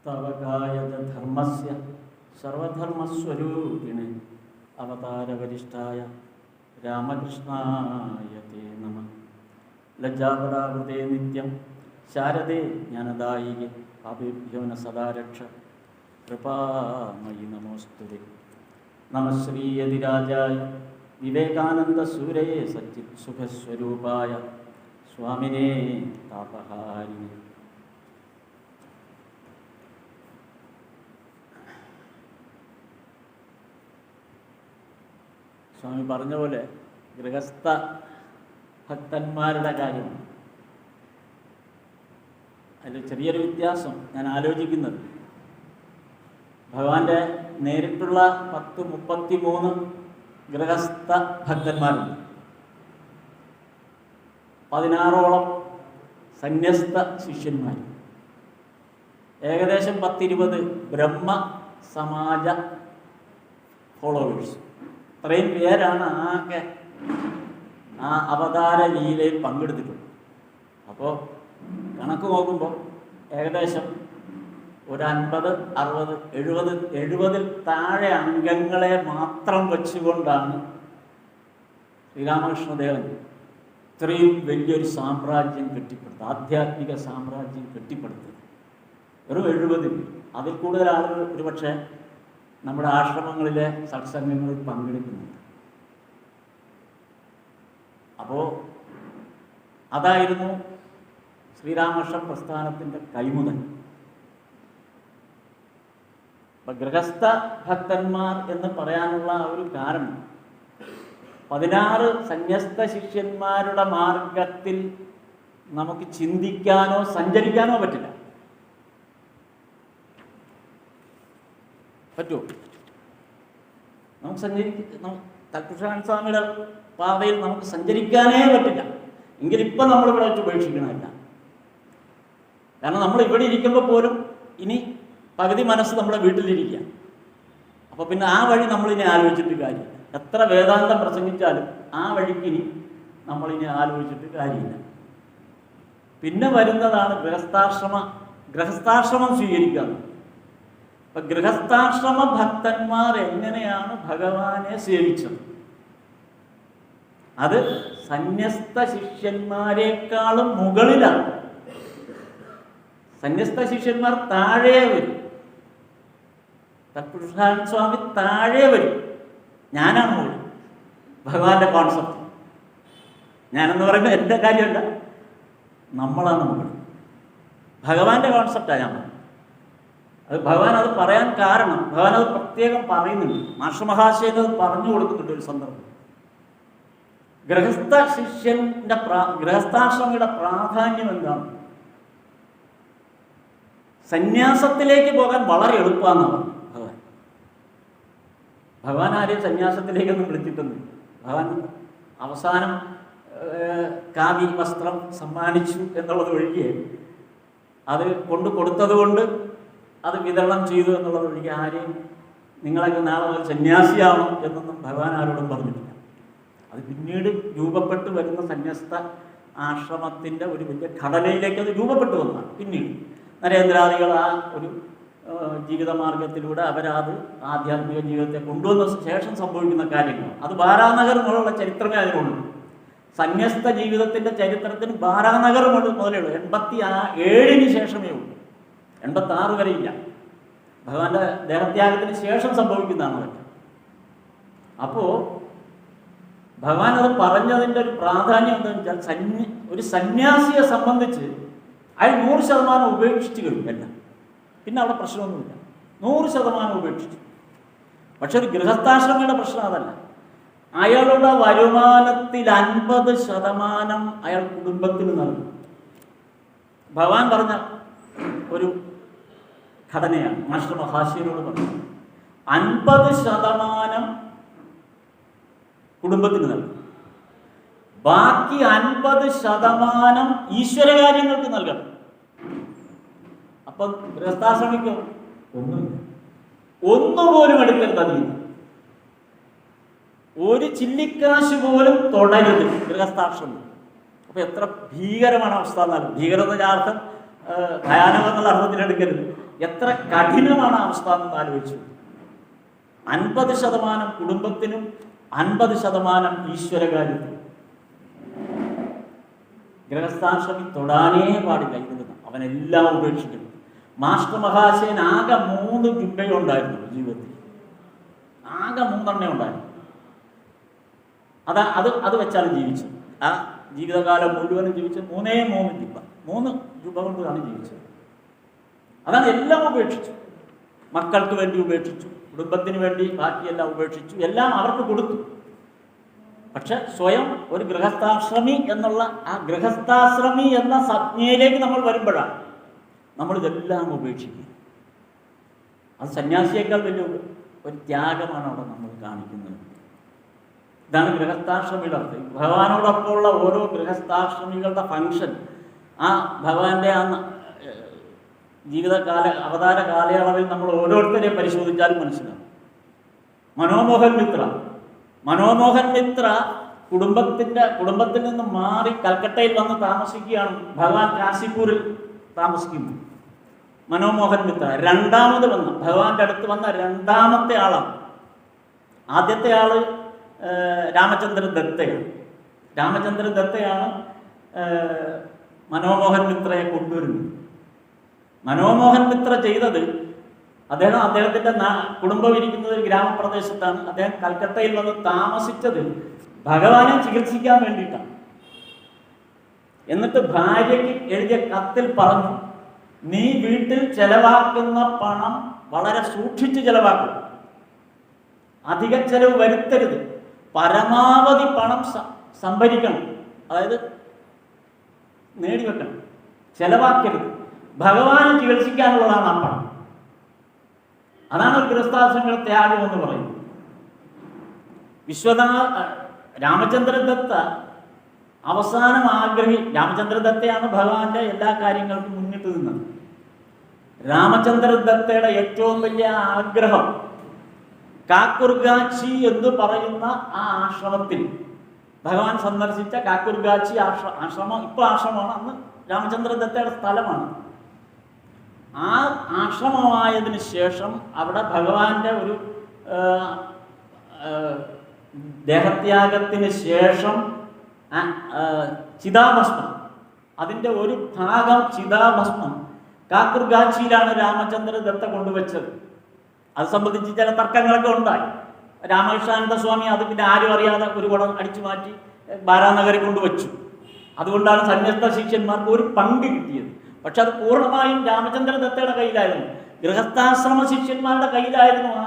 തവകായത ധർമ്മസ്യ സർവധർമ്മസ്വരൂപിണേ അവതാരവരിഷ്ഠായ രാമകൃഷ്ണായ തേ നമഃ. ലജ്ജാപരാവൃതേ നിത്യം ശാരദേ ജ്ഞാനദായികേ പാപേഭ്യോ ന സദാ രക്ഷ കൃപാമയി നമോസ്തുതേ. നമഃ ശ്രീയതിരാജായ വിവേകാനന്ദസൂരയേ സച്ചിത് സുഖസ്വരൂപായ സ്വാമിനേ താപഹാരിണേ. സ്വാമി പറഞ്ഞ പോലെ ഗൃഹസ്ഥ ഭക്തന്മാരുടെ കാര്യമാണ്. അതിൽ ചെറിയൊരു വ്യത്യാസം ഞാൻ ആലോചിക്കുന്നത്, ഭഗവാന്റെ നേരിട്ടുള്ള 10-33 ഗൃഹസ്ഥ ഭക്തന്മാരുണ്ട്, 16ഓളം സന്യസ്ത ശിഷ്യന്മാർ, ഏകദേശം 10-20 ബ്രഹ്മ സമാജ ഫോളോവേഴ്സ്. ഇത്രയും പേരാണ് ആകെ ആ അവതാര ലീലയിൽ പങ്കെടുത്തിട്ടുള്ളത്. അപ്പോൾ കണക്ക് നോക്കുമ്പോൾ ഏകദേശം ഒരു 50, 60, 70 താഴെ അംഗങ്ങളെ മാത്രം വെച്ചുകൊണ്ടാണ് ശ്രീരാമകൃഷ്ണദേവൻ ഇത്രയും വലിയൊരു സാമ്രാജ്യം കെട്ടിപ്പടുത്തത്, ആധ്യാത്മിക സാമ്രാജ്യം കെട്ടിപ്പടുത്തത്. വെറും 70 പേര്. അതിൽ കൂടുതൽ ആളുകൾ ഒരുപക്ഷെ നമ്മുടെ ആശ്രമങ്ങളിലെ സത്സംഗങ്ങളിൽ പങ്കെടുക്കുന്നുണ്ട്. അപ്പോൾ അതായിരുന്നു ശ്രീരാമകൃഷ്ണ പ്രസ്ഥാനത്തിൻ്റെ കൈമുതൽ. അപ്പം ഗൃഹസ്ഥ ഭക്തന്മാർ എന്ന് പറയാനുള്ള ഒരു കാരണം, 16 സന്യസ്ത ശിഷ്യന്മാരുടെ മാർഗത്തിൽ നമുക്ക് ചിന്തിക്കാനോ സഞ്ചരിക്കാനോ പറ്റില്ല. പറ്റുമോ? നമുക്ക് തൽപുരുഷാനന്ദ സ്വാമിയുടെ പാതയിൽ നമുക്ക് സഞ്ചരിക്കാനേ പറ്റില്ല. എങ്കിലിപ്പം നമ്മളിവിടെ വെച്ച് ഉപേക്ഷിക്കണമില്ല. കാരണം നമ്മൾ ഇവിടെ ഇരിക്കുമ്പോൾ പോലും ഇനി പകുതി മനസ്സ് നമ്മുടെ വീട്ടിലിരിക്കുക. അപ്പോൾ പിന്നെ ആ വഴി നമ്മളിനി ആലോചിച്ചിട്ട് കാര്യമില്ല. എത്ര വേദാന്തം പ്രസംഗിച്ചാലും ആ വഴിക്കിനി നമ്മളിനി ആലോചിച്ചിട്ട് കാര്യമില്ല. പിന്നെ വരുന്നതാണ് ഗൃഹസ്ഥാശ്രമം സ്വീകരിക്കുക. അപ്പം ഗൃഹസ്ഥാശ്രമ ഭക്തന്മാർ എങ്ങനെയാണ് ഭഗവാനെ സേവിച്ചത്? അത് സന്യസ്ത ശിഷ്യന്മാരെക്കാളും മുകളിലാണ്. സന്യസ്ത ശിഷ്യന്മാർ താഴെ വരും, തത്പുരുഷാനന്ദ സ്വാമി താഴെ വരും, ഞാനാണ് മുകളിൽ. ഭഗവാന്റെ കോൺസെപ്റ്റ് ഞാനെന്ന് പറയുമ്പോൾ എൻ്റെ കാര്യമല്ല, നമ്മളാണ് മുകളിൽ. ഭഗവാന്റെ കോൺസെപ്റ്റാണ് ഞാൻ പറഞ്ഞത്. അത് ഭഗവാൻ അത് പറയാൻ കാരണം, ഭഗവാൻ അത് പ്രത്യേകം പറയുന്നുണ്ട്. മാഷമഹാശയൻ അത് പറഞ്ഞു കൊടുക്കുന്നുണ്ട് ഒരു സന്ദർഭം. ഗൃഹസ്ഥാശ്രമിയുടെ പ്രാധാന്യം എന്താണ്? സന്യാസത്തിലേക്ക് പോകാൻ വളരെ എളുപ്പമാണെന്നാണ് ഭഗവാൻ ആരെയും സന്യാസത്തിലേക്കൊന്നും വിളിച്ചിട്ടൊന്നും. ഭഗവാൻ അവസാനം കാവി വസ്ത്രം സമ്മാനിച്ചു എന്നുള്ളത് ഒഴികെ, അത് കൊടുത്തത് കൊണ്ട് അത് വിതരണം ചെയ്തു എന്നുള്ളത് ഒഴികെ ആരെയും നിങ്ങളൊക്കെ നാളെ മുതൽ സന്യാസിയാവണം എന്നൊന്നും ഭഗവാൻ ആരോടും പറഞ്ഞിട്ടില്ല. അത് പിന്നീട് രൂപപ്പെട്ടു വരുന്ന സന്യസ്ത ആശ്രമത്തിൻ്റെ ഒരു വലിയ ഘടനയിലേക്ക് അത് രൂപപ്പെട്ടു വന്നതാണ്. പിന്നീട് നരേന്ദ്രാദികൾ ആ ഒരു ജീവിതമാർഗത്തിലൂടെ അവരത് ആധ്യാത്മിക ജീവിതത്തെ കൊണ്ടുവന്ന ശേഷം സംഭവിക്കുന്ന കാര്യങ്ങൾ. അത് ബാരാനഗർ മുതലുള്ള ചരിത്രമേ അതിനുള്ളൂ. സന്യസ്ത ജീവിതത്തിൻ്റെ ചരിത്രത്തിന് ബാരാനഗർ മുതലേ ഉള്ളൂ. 87 ശേഷമേ ഉള്ളൂ. 86 വരെ ഇല്ല. ഭഗവാന്റെ ദേഹത്യാഗത്തിന് ശേഷം സംഭവിക്കുന്നതാണ് അതൊക്കെ. അപ്പോൾ ഭഗവാൻ അത് പറഞ്ഞതിൻ്റെ ഒരു പ്രാധാന്യം എന്താണെന്ന് വെച്ചാൽ, ഒരു സന്യാസിയെ സംബന്ധിച്ച് അയാൾ 100% ഉപേക്ഷിച്ച് കഴിയും എല്ലാം. പിന്നെ അവിടെ പ്രശ്നമൊന്നുമില്ല, 100% ഉപേക്ഷിച്ചു. പക്ഷെ ഒരു ഗൃഹസ്ഥാശ്രമിയുടെ പ്രശ്നം അതല്ല. അയാളുടെ വരുമാനത്തിൽ 50% അയാൾ കുടുംബത്തിന് നൽകും. ഭഗവാൻ പറഞ്ഞ ഒരു ഘടനയാണ് മാസ്റ്റർ മഹാശയനോട് പറഞ്ഞത്. 50% കുടുംബത്തിന് നൽകും, ബാക്കി 50% ഈശ്വരകാര്യങ്ങൾക്ക് നൽകണം. അപ്പം ഗൃഹസ്ഥാശ്രമിക്കോ? ഒന്നുമില്ല, ഒന്നുപോലും എടുക്കരുത്. അതിൽ ഒരു ചില്ലിക്കാശ് പോലും തൊടരുത് ഗൃഹസ്ഥാശ്രമം. അപ്പോൾ എത്ര ഭീകരമാണ് അവസ്ഥ എന്നാലും. ഭീകരത അർത്ഥം ഭയാനകം എന്നുള്ള അർത്ഥത്തിലെടുക്കരുത്. എത്ര കഠിനമാണ് അവസ്ഥ എന്ന് ആലോചിച്ചു. 50% കുടുംബത്തിനും 50% ഈശ്വരകാര്യത്തിനും. ഗൃഹസ്ഥാശ്രമി തൊടാനേ പാടില്ല. ഇരുന്ന് അവനെല്ലാം ഉപേക്ഷിക്കുന്നു. മാസ്റ്റർ മഹാശയൻ ആകെ 3 ജുബ്ബയുണ്ടായിരുന്നു ജീവിതത്തിൽ. ആകെ 3 ഉണ്ടായിരുന്നു. അത് വെച്ചാണ് ജീവിച്ചത്. ആ ജീവിതകാലം മുഴുവനും ജീവിച്ചത് 3 ജുബ്ബ. 3 ജുബ്ബ കൊണ്ടാണ് ജീവിച്ചത്. അതാണ് എല്ലാം ഉപേക്ഷിച്ചു. മക്കൾക്ക് വേണ്ടി ഉപേക്ഷിച്ചു, കുടുംബത്തിന് വേണ്ടി ബാക്കിയെല്ലാം ഉപേക്ഷിച്ചു, എല്ലാം അവർക്ക് കൊടുത്തു. പക്ഷെ സ്വയം ഒരു ഗൃഹസ്ഥാശ്രമി എന്നുള്ള ആ ഗൃഹസ്ഥാശ്രമി എന്ന സംജ്ഞയിലേക്ക് നമ്മൾ വരുമ്പോഴാണ് നമ്മളിതെല്ലാം ഉപേക്ഷിക്കുക. അത് സന്യാസിയേക്കാൾ വലിയ ഒരു ത്യാഗമാണ് അവിടെ നമ്മൾ കാണിക്കുന്നത്. ഇതാണ് ഗൃഹസ്ഥാശ്രമിയുടെ അർത്ഥം. ഭഗവാനോടൊപ്പമുള്ള ഓരോ ഗൃഹസ്ഥാശ്രമികളുടെ ഫംഗ്ഷൻ ആ ഭഗവാന്റെ ആ അവതാര കാലയളവിൽ നമ്മൾ ഓരോരുത്തരെയും പരിശോധിച്ചാലും മനസ്സിലാവും. മനോമോഹൻ മിത്ര കുടുംബത്തിൽ നിന്ന് മാറി കൽക്കട്ടയിൽ വന്ന് താമസിക്കുകയാണ്. ഭഗവാൻ കാശിപൂരിൽ താമസിക്കുന്നു. മനോമോഹൻ മിത്ര രണ്ടാമത് വന്ന ഭഗവാന്റെ അടുത്ത് വന്ന രണ്ടാമത്തെ ആളാണ്. ആദ്യത്തെ ആള് രാമചന്ദ്ര ദത്തയാണ് മനോമോഹൻ മിത്രയെ കൊണ്ടുവരുന്നത്. മനോമോഹൻ മിത്ര ചെയ്തത്, അദ്ദേഹത്തിൻ്റെ കുടുംബം ഇരിക്കുന്നത് ഒരു ഗ്രാമപ്രദേശത്താണ്. അദ്ദേഹം കൽക്കട്ടയിൽ വന്ന് താമസിച്ചത് ഭഗവാനെ ചികിത്സിക്കാൻ വേണ്ടിയിട്ടാണ്. എന്നിട്ട് ഭാര്യയ്ക്ക് എഴുതിയ കത്തിൽ പറഞ്ഞു, നീ വീട്ടിൽ ചെലവാക്കുന്ന പണം വളരെ സൂക്ഷിച്ച് ചെലവാക്കണം, അധിക ചെലവ് വരുത്തരുത്, പരമാവധി പണം സംഭരിക്കണം, അതായത് നേടിവെക്കണം, ചെലവാക്കരുത്. ഭഗവാനെ ചികിത്സിക്കാനുള്ളതാണ് ആ പണം. അതാണ് ഒരു ഗൃഹസ്ഥാശ്രമികളുടെ ത്യാഗം എന്ന് പറയുന്നത്. രാമചന്ദ്രദത്ത അവസാനം രാമചന്ദ്രദത്തയാണ് ഭഗവാന്റെ എല്ലാ കാര്യങ്ങൾക്കും മുന്നിട്ട് നിന്നത്. രാമചന്ദ്രദത്തയുടെ ഏറ്റവും വലിയ ആഗ്രഹം കാക്കുർഗാച്ചി എന്ന് പറയുന്ന ആ ആശ്രമത്തിൽ, ഭഗവാൻ സന്ദർശിച്ച കാക്കുർഗാച്ചി ആശ്രമം ഇപ്പോൾ ആശ്രമമാണ്, അന്ന് രാമചന്ദ്രദത്തയുടെ സ്ഥലമാണ്. ആ ആശ്രമമായതിനു ശേഷം അവിടെ ഭഗവാന്റെ ഒരു ദേഹത്യാഗത്തിന് ശേഷം ചിതാഭസ്മം, അതിൻ്റെ ഒരു ഭാഗം ചിതാഭസ്മം കാക്കുർഗാച്ചിയിലാണ് രാമചന്ദ്രദത്ത കൊണ്ടുവച്ചത്. അത് സംബന്ധിച്ച് ചില തർക്കങ്ങളൊക്കെ ഉണ്ടായി. രാമകൃഷ്ണാനന്ദ സ്വാമി അത് പിന്നെ ആരും അറിയാതെ ഒരു കുടം അടിച്ചു മാറ്റി ബാരാനഗറിൽ കൊണ്ടുവച്ചു. അതുകൊണ്ടാണ് സന്യസ്ത ശിഷ്യന്മാർക്ക് ഒരു പങ്ക് കിട്ടിയത്. പക്ഷെ അത് പൂർണ്ണമായും രാമചന്ദ്രദത്തയുടെ കയ്യിലായിരുന്നു. ഗൃഹസ്ഥാശ്രമ ശിഷ്യന്മാരുടെ കയ്യിലായിരുന്നു ആ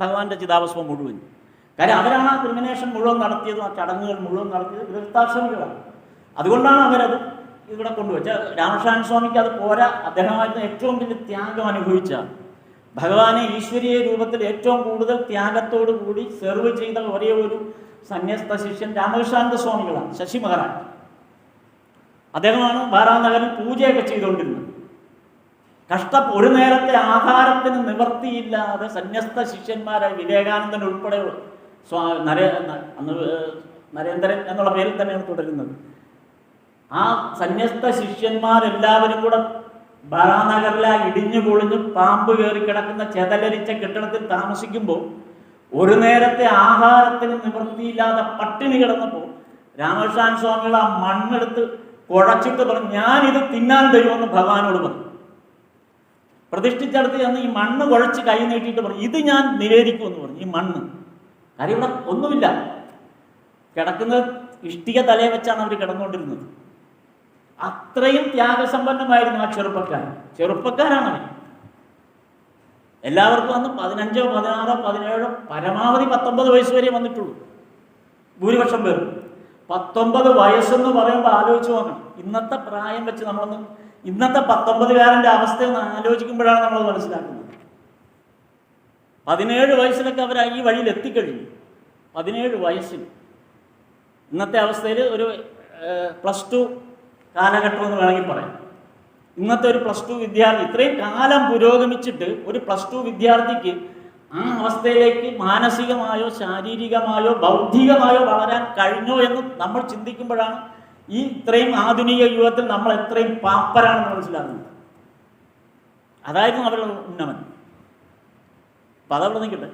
ഭഗവാന്റെ ചിതാഭസ്മം മുഴുവൻ. കാര്യം അവരാണ് ആ ക്രിമിനേഷൻ മുഴുവൻ നടത്തിയതും ആ ചടങ്ങുകൾ മുഴുവൻ നടത്തിയത് ഗൃഹസ്ഥാശ്രമികളാണ്. അതുകൊണ്ടാണ് അവരത് ഇവിടെ കൊണ്ടുവച്ചത്. രാമകൃഷ്ണൻ സ്വാമിക്ക് അത് പോരാ. അദ്ദേഹമായിരുന്നു ഏറ്റവും വലിയ ത്യാഗം അനുഭവിച്ച, ഭഗവാനെ ഈശ്വരീയ രൂപത്തിൽ ഏറ്റവും കൂടുതൽ ത്യാഗത്തോടു കൂടി സെർവ് ചെയ്ത ഒരേ ഒരു സന്യസ്ത ശിഷ്യൻ രാമകൃഷ്ണാനന്ദ സ്വാമികളാണ്. ശശി മഹാരാജ് അദ്ദേഹമാണ് ബാരാനഗറിൽ പൂജയൊക്കെ ചെയ്തുകൊണ്ടിരുന്നത്. ഒരു നേരത്തെ ആഹാരത്തിന് നിവർത്തിയില്ലാതെ സന്യസ്ത ശിഷ്യന്മാരെ വിവേകാനന്ദൻ ഉൾപ്പെടെ നരേന്ദ്രൻ എന്നുള്ള പേരിൽ തന്നെയാണ് തുടരുന്നത്. ആ സന്യസ്ത ശിഷ്യന്മാരെല്ലാവരും കൂടെ ബാരാനഗറിലെ ഇടിഞ്ഞു പൊളിഞ്ഞ് പാമ്പ് കയറി കിടക്കുന്ന ചെതലരിച്ച കെട്ടിടത്തിൽ താമസിക്കുമ്പോൾ ഒരു നേരത്തെ ആഹാരത്തിന് നിവൃത്തിയില്ലാതെ പട്ടിണി കിടന്നപ്പോൾ രാമകൃഷ്ണൻ സ്വാമികൾ ആ മണ്ണെടുത്ത് കുഴച്ചിട്ട് പറഞ്ഞു, ഞാനിത് തിന്നാൻ തരുമെന്ന് ഭഗവാനോട് പറഞ്ഞു. പ്രതിഷ്ഠിച്ചടുത്ത് ചെന്ന് ഈ മണ്ണ് കുഴച്ച് കൈ നീട്ടിയിട്ട് പറഞ്ഞു, ഇത് ഞാൻ നിവേദിക്കുമെന്ന് പറഞ്ഞു. ഈ മണ്ണ്, കാര്യം ഇവിടെ ഒന്നുമില്ല, കിടക്കുന്നത് ഇഷ്ടിക തലയെ വെച്ചാണ് അവർ കിടന്നുകൊണ്ടിരുന്നത്. അത്രയും ത്യാഗസമ്പന്നമായിരുന്നു ആ ചെറുപ്പക്കാരാണ് അവർ. എല്ലാവർക്കും അന്ന് 15, 16, 17, പരമാവധി 19 വയസ്സ് വരെ വന്നിട്ടുള്ളൂ ഭൂരിപക്ഷം പേർ. 19 വയസ്സെന്ന് പറയുമ്പോൾ ആലോചിച്ച് നോക്കണം. ഇന്നത്തെ പ്രായം വെച്ച് ഇന്നത്തെ 19കാരൻ്റെ അവസ്ഥയൊന്ന് ആലോചിക്കുമ്പോഴാണ് നമ്മൾ മനസ്സിലാക്കുന്നത്. 17 വയസ്സിലൊക്കെ അവർ ഈ വഴിയിൽ എത്തിക്കഴിഞ്ഞു. 17 വയസ്സിൽ ഇന്നത്തെ അവസ്ഥയിൽ ഒരു +2 കാലഘട്ടം എന്ന് വേണമെങ്കിൽ പറയാം. ഇന്നത്തെ ഒരു +2 വിദ്യാർത്ഥി, ഇത്രയും കാലം പുരോഗമിച്ചിട്ട് ഒരു +2 വിദ്യാർത്ഥിക്ക് ആ അവസ്ഥയിലേക്ക് മാനസികമായോ ശാരീരികമായോ ബൗദ്ധികമായോ വളരാൻ കഴിഞ്ഞോ എന്ന് നമ്മൾ ചിന്തിക്കുമ്പോഴാണ് ഈ ഇത്രയും ആധുനിക യുഗത്തിൽ നമ്മൾ എത്രയും പാപ്പരാണെന്ന് മനസ്സിലാകുന്നത്. അതായിരുന്നു അവരുടെ ഉന്നമനം. അപ്പം അതവിടെ നിൽക്കട്ടെ.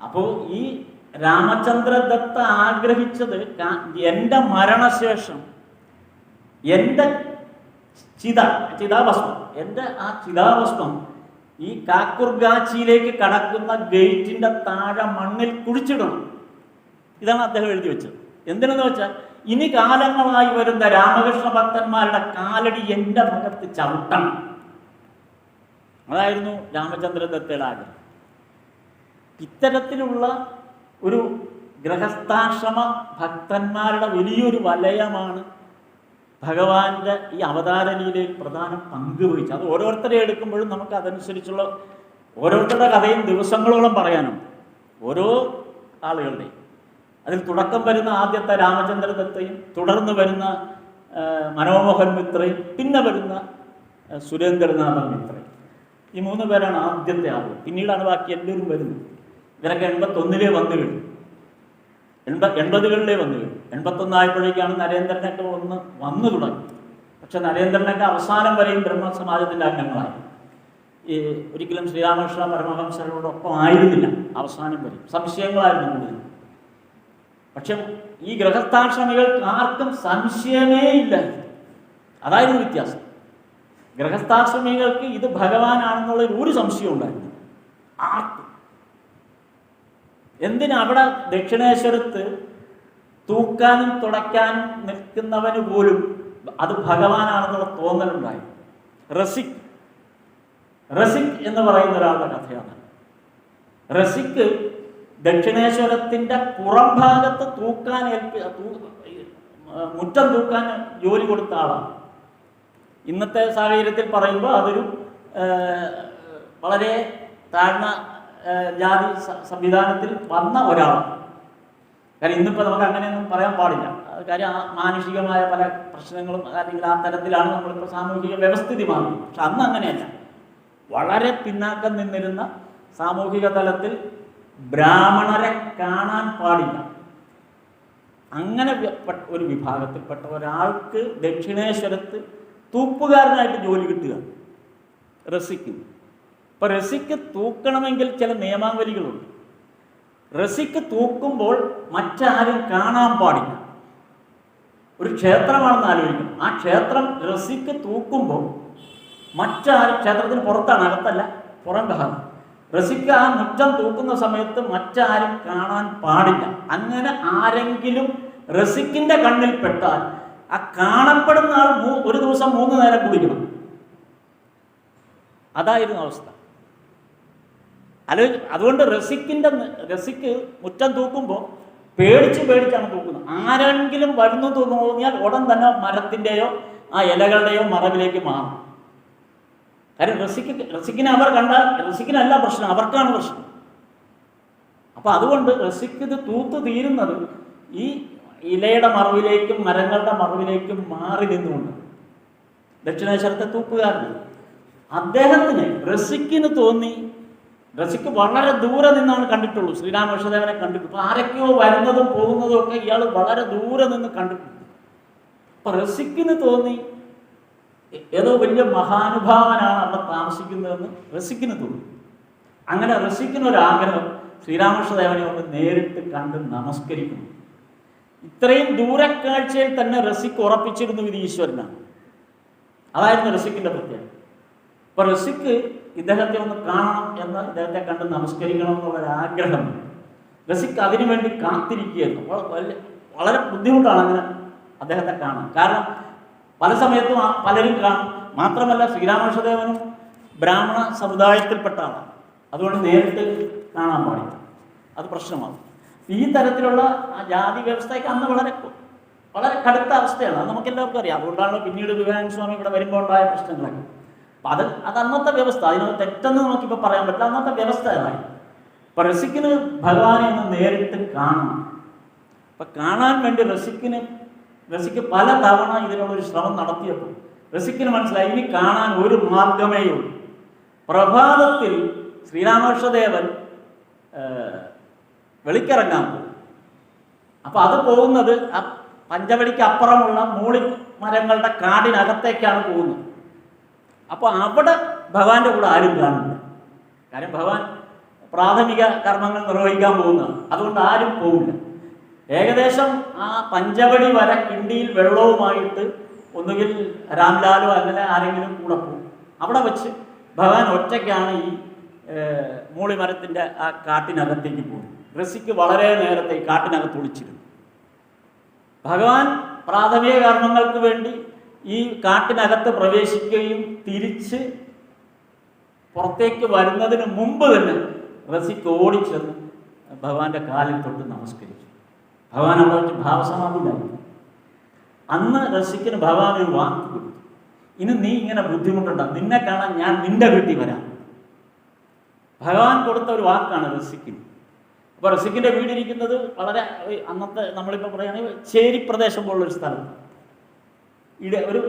അപ്പോൾ ഈ രാമചന്ദ്രദത്ത ആഗ്രഹിച്ചത് എൻ്റെ മരണശേഷം എൻ്റെ ചിതാഭസ്മം, എൻ്റെ ആ ചിതാഭസ്മം ഈ കാക്കുർഗാച്ചിയിലേക്ക് കടക്കുന്ന ഗേറ്റിൻ്റെ താഴെ മണ്ണിൽ കുഴിച്ചിടണം. ഇതാണ് അദ്ദേഹം എഴുതി വെച്ചത്. എന്തിനെന്ന് വെച്ചാൽ ഇനി കാലങ്ങളായി വരുന്ന രാമകൃഷ്ണ ഭക്തന്മാരുടെ കാലടി എൻ്റെ മുഖത്ത് ചവിട്ടണം. അതായിരുന്നു രാമചന്ദ്രദത്തയുടെ ആഗ്രഹം. ഇത്തരത്തിലുള്ള ഒരു ഗൃഹസ്ഥാശ്രമ ഭക്തന്മാരുടെ വലിയൊരു വലയമാണ് ഭഗവാന്റെ ഈ അവതാരലീലയിൽ പ്രധാന പങ്ക് വഹിച്ചത്. അത് ഓരോരുത്തരെ എടുക്കുമ്പോഴും നമുക്ക് അതനുസരിച്ചുള്ള ഓരോരുത്തരുടെ കഥയും ദിവസങ്ങളോളം പറയാനുണ്ട്, ഓരോ ആളുകളുടെയും. അതിൽ തുടക്കം വരുന്ന ആദ്യത്തെ രാമചന്ദ്രദത്തയും, തുടർന്ന് വരുന്ന മനോമോഹൻ മിത്രയും, പിന്നെ വരുന്ന സുരേന്ദ്രനാഥൻ മിത്രയും. ഈ 3 പേരാണ് ആദ്യത്തെ ആളുകൾ. പിന്നീടാണ് ബാക്കി എല്ലാവരും വരുന്നത്. ഇവരൊക്കെ 81 വന്നു കഴിഞ്ഞു, 80കളിലേ വന്നു കഴിഞ്ഞു. 81 ആയപ്പോഴേക്കാണ് നരേന്ദ്രനൊക്കെ വന്നു തുടങ്ങി. പക്ഷെ നരേന്ദ്രനൊക്കെ അവസാനം വരെയും ബ്രഹ്മസമാജത്തിൻ്റെ അംഗങ്ങളായി. ഈ ഒരിക്കലും ശ്രീരാമകൃഷ്ണ പരമഹംസരോടൊപ്പം ആയിരുന്നില്ല അവസാനം വരെ, സംശയങ്ങളായിരുന്നു കൂടുതൽ. പക്ഷെ ഈ ഗൃഹസ്ഥാശ്രമികൾക്ക് ആർക്കും സംശയമേ ഇല്ല. അതായിരുന്നു വ്യത്യാസം. ഗൃഹസ്ഥാശ്രമികൾക്ക് ഇത് ഭഗവാനാണെന്നുള്ളൊരു ഒരു സംശയം ഉണ്ടായിരുന്നു ആർക്കും. അവിടെ ദക്ഷിണേശ്വരത്ത് തൂക്കാനും തുടയ്ക്കാനും നിൽക്കുന്നവന് പോലും അത് ഭഗവാനാണെന്നുള്ള തോന്നലുണ്ടായി. റസിക് എന്ന് പറയുന്ന ഒരാളുടെ കഥയാണ്. റസിക്ക് ദക്ഷിണേശ്വരത്തിൻ്റെ പുറം ഭാഗത്ത് മുറ്റം തൂക്കാൻ ജോലി കൊടുത്ത ആളാണ്. ഇന്നത്തെ സാഹചര്യത്തിൽ പറയുമ്പോൾ അതൊരു വളരെ താഴ്ന്ന ജാതി സംവിധാനത്തിൽ വന്ന ഒരാളാണ്. കാര്യം ഇന്നിപ്പോൾ നമുക്ക് അങ്ങനെയൊന്നും പറയാൻ പാടില്ല. കാര്യം മാനുഷികമായ പല പ്രശ്നങ്ങളും അല്ലെങ്കിൽ ആ തരത്തിലാണ് നമ്മളിപ്പോൾ സാമൂഹിക വ്യവസ്ഥിതി മാറുന്നത്. പക്ഷെ അന്ന് അങ്ങനെയല്ല. വളരെ പിന്നാക്കം നിന്നിരുന്ന സാമൂഹിക തലത്തിൽ ബ്രാഹ്മണരെ കാണാൻ പാടില്ല. അങ്ങനെ ഒരു വിഭാഗത്തിൽപ്പെട്ട ഒരാൾക്ക് ദക്ഷിണേശ്വരത്ത് തൂപ്പുകാരനായിട്ട് ജോലി കിട്ടുക റസിക്ക്. ഇപ്പം റസിക്ക് തൂക്കണമെങ്കിൽ ചില നിയമാവലികളുണ്ട്. റസിക്ക് തൂക്കുമ്പോൾ മറ്റാരും കാണാൻ പാടില്ല. ഒരു ക്ഷേത്രമാണെന്ന് ആലോചിക്കണം. ആ ക്ഷേത്രം റസിക്ക് തൂക്കുമ്പോൾ മറ്റാരും, ക്ഷേത്രത്തിന് പുറത്താണ്, അകത്തല്ല, പുറം ഭാഗം. റസിക്ക് ആ മുറ്റം തൂക്കുന്ന സമയത്ത് മറ്റാരും കാണാൻ പാടില്ല. അങ്ങനെ ആരെങ്കിലും റസിക്കിൻ്റെ കണ്ണിൽപ്പെട്ടാൽ ആ കാണപ്പെടുന്ന ആൾ ഒരു ദിവസം 3 നേരം കുടിക്കണം. അതായിരുന്നു അവസ്ഥ. അതുകൊണ്ട് റസിക്ക് മുറ്റം തൂക്കുമ്പോൾ പേടിച്ചാണ് തൂക്കുന്നത്. ആരെങ്കിലും വരുന്നു തോന്നിയാൽ ഉടൻ തന്നെ മരത്തിൻ്റെയോ ആ ഇലകളുടെയോ മറവിലേക്ക് മാറും. കാര്യം റസിക്കിനെ അവർ കണ്ടാൽ റസിക്കിനല്ല പ്രശ്നം, അവർക്കാണ് പ്രശ്നം. അപ്പം അതുകൊണ്ട് റസിക്ക് ഇത് തൂത്ത് തീരുന്നത് ഈ ഇലയുടെ മറവിലേക്കും മരങ്ങളുടെ മറവിലേക്കും മാറി നിന്നുകൊണ്ട്. ദക്ഷിണേശ്വരത്തെ തൂപ്പുകാരന് അദ്ദേഹത്തിന് റസിക്കിന് തോന്നി, റസിക്ക് വളരെ ദൂരെ നിന്നാണ് കണ്ടിട്ടുള്ളൂ, ശ്രീരാമകൃഷ്ണദേവനെ കണ്ടിട്ടുള്ളൂ. അപ്പോൾ ആരൊക്കെയോ വരുന്നതും പോകുന്നതും ഒക്കെ ഇയാൾ വളരെ ദൂരെ നിന്ന് കണ്ടിട്ടുണ്ട്. അപ്പം റസിക്കിന് തോന്നി ഏതോ വലിയ മഹാനുഭാവനാണ് അവിടെ താമസിക്കുന്നതെന്ന് റസിക്കിന് തോന്നി. അങ്ങനെ റസിക്കിനൊരാഗ്രഹം ശ്രീരാമകൃഷ്ണദേവനെ ഒന്ന് നേരിട്ട് കണ്ട് നമസ്കരിക്കുന്നു. ഇത്രയും ദൂരക്കാഴ്ചയിൽ തന്നെ റസിക്ക് ഉറപ്പിച്ചിരുന്നു ഇത് ഈശ്വരനാണ്. അതായിരുന്നു റസിക്കിൻ്റെ പ്രത്യേകത. അപ്പോൾ റസിക്ക് ഇദ്ദേഹത്തെ ഒന്ന് കാണണം എന്ന്, ഇദ്ദേഹത്തെ കണ്ട് നമസ്കരിക്കണം എന്നുള്ളൊരാഗ്രഹം റസിക്ക് അതിനുവേണ്ടി കാത്തിരിക്കുകയായിരുന്നു. വളരെ ബുദ്ധിമുട്ടാണ് അങ്ങനെ അദ്ദേഹത്തെ കാണാൻ. കാരണം പല സമയത്തും പലരും കാണും. മാത്രമല്ല ശ്രീരാമകൃഷ്ണദേവനും ബ്രാഹ്മണ സമുദായത്തിൽപ്പെട്ട ആളാണ്. അതുകൊണ്ട് നേരിട്ട് കാണാൻ പാടില്ല, അത് പ്രശ്നമാകും. ഈ തരത്തിലുള്ള ആ ജാതി വ്യവസ്ഥയ്ക്ക് അന്ന് വളരെ കടുത്ത അവസ്ഥയാണ്. അത് നമുക്കെല്ലാവർക്കും അറിയാം. അതുകൊണ്ടാണ് പിന്നീട് വിവേകാനന്ദ സ്വാമി ഇവിടെ വരുമ്പോൾ ഉണ്ടായ പ്രശ്നങ്ങളൊക്കെ. അപ്പം അത് അന്നത്തെ വ്യവസ്ഥ. അതിനകത്ത് തെറ്റെന്ന് നമുക്കിപ്പോൾ പറയാൻ പറ്റില്ല. അന്നത്തെ വ്യവസ്ഥ അതായി. അപ്പം റസിക്കിന് ഭഗവാനെ ഒന്ന് നേരിട്ട് കാണണം. അപ്പം കാണാൻ വേണ്ടി റസിക്ക് പല തവണ ഇതിനുള്ളൊരു ശ്രമം നടത്തിയപ്പോൾ റസിക്കിന് മനസ്സിലായി ഇനി കാണാൻ ഒരു മാർഗമേ ഉള്ളൂ. പ്രഭാതത്തിൽ ശ്രീരാമകൃഷ്ണദേവൻ വെളിക്കിറങ്ങാൻ പോകും. അപ്പം അത് പോകുന്നത് ആ പഞ്ചവടിക്ക് അപ്പുറമുള്ള മൂളി മരങ്ങളുടെ കാടിനകത്തേക്കാണ് പോകുന്നത്. അപ്പോൾ അവിടെ ഭഗവാന്റെ കൂടെ ആരും കാണില്ല. കാര്യം ഭഗവാൻ പ്രാഥമിക കർമ്മങ്ങൾ നിർവഹിക്കാൻ പോകുന്നതാണ്. അതുകൊണ്ട് ആരും പോകില്ല. ഏകദേശം ആ പഞ്ചവടി വരെ കിണ്ടിയിൽ വെള്ളവുമായിട്ട് ഒന്നുകിൽ രാംലാലോ അങ്ങനെ ആരെങ്കിലും കൂടെ പോകും. അവിടെ വെച്ച് ഭഗവാൻ ഒറ്റയ്ക്കാണ് ഈ മൂളിമരത്തിൻ്റെ ആ കാട്ടിനകത്തേക്ക് പോകുന്നത്. ഋഷിക്ക് വളരെ നേരത്തെ ഈ കാട്ടിനകത്ത് ഒളിച്ചിരുന്നു. ഭഗവാൻ പ്രാഥമിക കർമ്മങ്ങൾക്ക് വേണ്ടി ഈ കാട്ടിനകത്ത് പ്രവേശിക്കുകയും തിരിച്ച് പുറത്തേക്ക് വരുന്നതിന് മുമ്പ് തന്നെ ഋഷിക്ക് ഓടിച്ചെന്ന് ഭഗവാന്റെ കാലിൽ തൊട്ട് നമസ്കരിച്ചു. ഭഗവാൻ അവിടെ വെച്ച് ഭാവസമാധിയിലായി. അന്ന് ഋഷിക്കിന് ഭഗവാൻ ഒരു വാക്ക് കൊടുത്തു, ഇനി നീ ഇങ്ങനെ ബുദ്ധിമുട്ടുണ്ട, നിന്നെ കാണാൻ ഞാൻ നിന്റെ വീട്ടിൽ വരാം. ഭഗവാൻ കൊടുത്ത ഒരു വാക്കാണ് ഋഷിക്കിന്. അപ്പോൾ ഋഷിക്കിൻ്റെ വീടിരിക്കുന്നത് വളരെ അന്നത്തെ നമ്മളിപ്പോൾ പറയുകയാണെങ്കിൽ ചേരി പ്രദേശം പോലുള്ളൊരു സ്ഥലം, ഒരു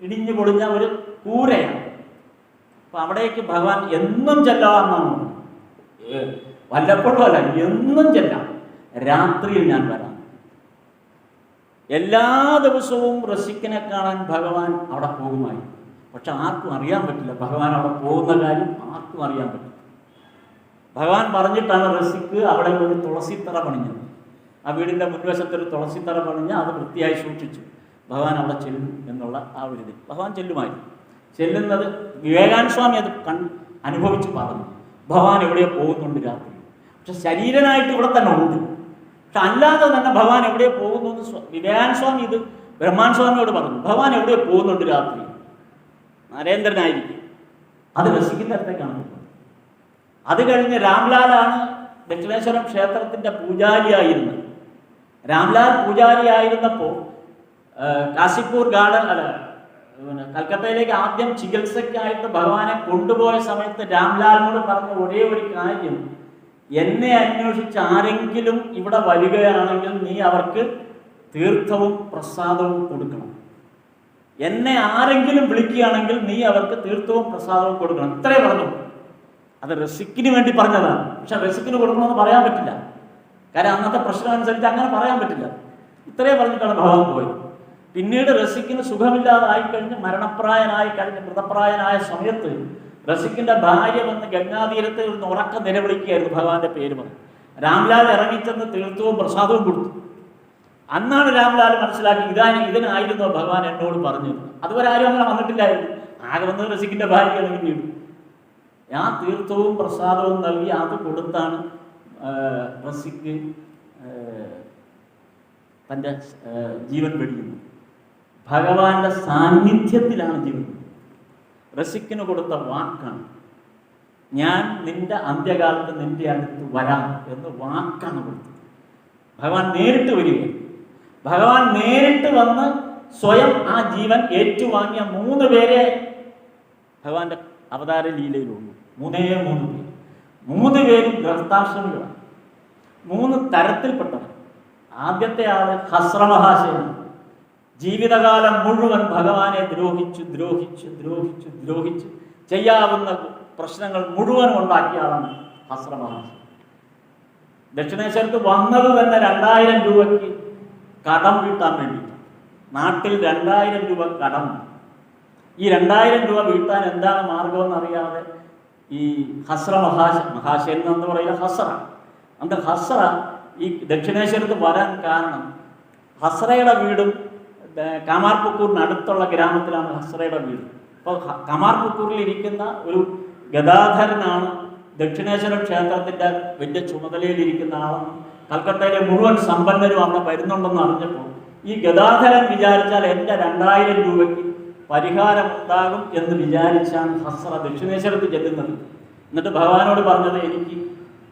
ഇടിഞ്ഞു പൊളിഞ്ഞ ഒരു കൂരയാണ്. അപ്പം അവിടേക്ക് ഭഗവാൻ എന്നും ചെല്ലാമെന്നാണ്, വല്ലപ്പോഴും അല്ല, എന്നും ചെല്ലാം. രാത്രിയിൽ ഞാൻ വരാം. എല്ലാ ദിവസവും ഋഷിക്കിനെ കാണാൻ ഭഗവാൻ അവിടെ പോകുമായി. പക്ഷെ ആർക്കും അറിയാൻ പറ്റില്ല ഭഗവാൻ അവിടെ പോകുന്ന കാര്യം, ആർക്കും അറിയാൻ പറ്റില്ല. ഭഗവാൻ പറഞ്ഞിട്ടാണ് ഋഷിക്ക് അവിടെ ഒരു തുളസിത്തറ പണിഞ്ഞത്. ആ വീടിൻ്റെ മുൻവശത്തൊരു തുളസിത്തറ പണിഞ്ഞ് അത് വൃത്തിയായി സൂക്ഷിച്ചു. ഭഗവാൻ അവിടെ ചെല്ലും എന്നുള്ള ആ ഒരു ഇതിൽ ഭഗവാൻ ചെല്ലുമായിരുന്നു. ചെല്ലുന്നത് വിവേകാനന്ദ സ്വാമി അത് അനുഭവിച്ച് പറഞ്ഞു, ഭഗവാൻ എവിടെയോ പോകുന്നുണ്ട് രാത്രി. പക്ഷെ ശരീരനായിട്ട് ഇവിടെ തന്നെ ഉണ്ട്. പക്ഷെ അല്ലാതെ തന്നെ ഭഗവാൻ എവിടെയോ പോകുന്നു എന്ന് വിവേകാനന്ദ സ്വാമി ഇത് ബ്രഹ്മാനന്ദ സ്വാമിയോട് പറഞ്ഞു, ഭഗവാൻ എവിടെയോ പോകുന്നുണ്ട് രാത്രി, നരേന്ദ്രനായിരിക്കും. അത് ഋഷിക്കിൻ്റെ അടുത്തേക്കാണ് പോകുന്നത്. അത് കഴിഞ്ഞ് രാംലാലാണ് ദക്ഷിണേശ്വരം ക്ഷേത്രത്തിൻ്റെ പൂജാരിയായിരുന്നത്. രാംലാൽ പൂജാരിയായിരുന്നപ്പോൾ കാശിപ്പൂർ ഗാർഡൻ കൽക്കട്ടയിലേക്ക് ആദ്യം ചികിത്സയ്ക്കായിട്ട് ഭഗവാനെ കൊണ്ടുപോയ സമയത്ത് രാംലാലിനോട് പറഞ്ഞ ഒരേ ഒരു കാര്യം, എന്നെ അന്വേഷിച്ച് ആരെങ്കിലും ഇവിടെ വരികയാണെങ്കിൽ നീ അവർക്ക് തീർത്ഥവും പ്രസാദവും കൊടുക്കണം. എന്നെ ആരെങ്കിലും വിളിക്കുകയാണെങ്കിൽ നീ അവർക്ക് തീർത്ഥവും പ്രസാദവും കൊടുക്കണം. ഇത്രേ പറഞ്ഞു. അത് ഋഷിക്കിന് വേണ്ടി പറഞ്ഞതാണ്. പക്ഷെ ഋഷിക്കിന് കൊടുക്കണമെന്ന് പറയാൻ പറ്റില്ല. കാര്യം അന്നത്തെ പ്രശ്നം അനുസരിച്ച് അങ്ങനെ പറയാൻ പറ്റില്ല. ഇത്രേ പറഞ്ഞിട്ടാണ് ഭഗവാൻ പോയത്. പിന്നീട് ഋഷിക്കിന് സുഖമില്ലാതായി കഴിഞ്ഞ് മരണപ്രായനായി കഴിഞ്ഞ് മൃതപ്രായനായ സമയത്ത് ഋഷിക്കിൻ്റെ ഭാര്യ വന്ന് ഗംഗാതീരത്ത് നിന്ന് ഉറക്കം നിലവിളിക്കുകയായിരുന്നു ഭഗവാന്റെ പേര് പറഞ്ഞു. രാംലാൽ ഇറങ്ങിച്ചെന്ന് തീർത്ഥവും പ്രസാദവും കൊടുത്തു. അന്നാണ് രാംലാൽ മനസ്സിലാക്കി ഇതിനായിരുന്നു ഭഗവാൻ എന്നോട് പറഞ്ഞത്. അതുവരെ ആരും അങ്ങനെ വന്നിട്ടില്ലായിരുന്നു. ആകെ വന്നത് ഋഷിക്കിൻ്റെ ഭാര്യയാണ്. പിന്നീട് ആ തീർത്ഥവും പ്രസാദവും നൽകി അത് കൊടുത്താണ് ഋഷിക്ക് തൻ്റെ ജീവൻ വെടിയുന്നത്. ഭഗവാന്റെ സാന്നിധ്യത്തിലാണ് ജീവൻ. ഋഷിക്കിന് കൊടുത്ത വാക്കാണ്, ഞാൻ നിന്റെ അന്ത്യകാലത്ത് നിന്റെ അടുത്ത് വരാം എന്ന് വാക്കാണ് കൊടുത്തത്. ഭഗവാൻ നേരിട്ട് വരികയാണ്. ഭഗവാൻ നേരിട്ട് വന്ന് സ്വയം ആ ജീവൻ ഏറ്റുവാങ്ങിയ 3 പേരെ ഭഗവാന്റെ അവതാര ലീലയിലുള്ളൂ. 3 പേര്. 3 പേരും ഗൃഹസ്ഥാശ്രമികളാണ്. 3 തരത്തിൽപ്പെട്ടവർ. ആദ്യത്തെ ആള് ഹസ്രമഹാശയനാണ്. ജീവിതകാലം മുഴുവൻ ഭഗവാനെ ദ്രോഹിച്ച് ചെയ്യാവുന്ന പ്രശ്നങ്ങൾ മുഴുവൻ ഉണ്ടാക്കിയ ആളാണ് ഹസ്രമഹാശയൻ. ദക്ഷിണേശ്വരത്ത് വന്നത് തന്നെ 2000 രൂപയ്ക്ക് കടം വീട്ടാൻ വേണ്ടി. നാട്ടിൽ 2000 രൂപ കടം. ഈ 2000 രൂപ വീട്ടാൻ എന്താണ് മാർഗമെന്ന് അറിയാതെ ഈ മഹാശയൻ എന്ന് പറയുന്ന ഹസ്ര, അന്ന് ഹസ്ര ഈ ദക്ഷിണേശ്വരത്ത് വരാൻ കാരണം, ഹസ്രയുടെ വീടും കാമാർപുക്കൂറിന് അടുത്തുള്ള ഗ്രാമത്തിലാണ് ഹസ്രയുടെ വീട്. അപ്പോൾ കാമാർപുക്കൂറിൽ ഇരിക്കുന്ന ഒരു ഗദാധരനാണ് ദക്ഷിണേശ്വര ക്ഷേത്രത്തിൻ്റെ വലിയ ചുമതലയിലിരിക്കുന്ന ആളെന്നും കൽക്കട്ടയിലെ മുഴുവൻ സമ്പന്നരും അവിടെ വരുന്നുണ്ടെന്ന് അറിഞ്ഞപ്പോൾ ഈ ഗദാധരൻ വിചാരിച്ചാൽ എൻ്റെ 2000 രൂപയ്ക്ക് പരിഹാരമുണ്ടാകും എന്ന് വിചാരിച്ചാണ് ഹസ്ര ദക്ഷിണേശ്വരത്ത് ചെല്ലുന്നത്. എന്നിട്ട് ഭഗവാനോട് പറഞ്ഞത്, എനിക്ക്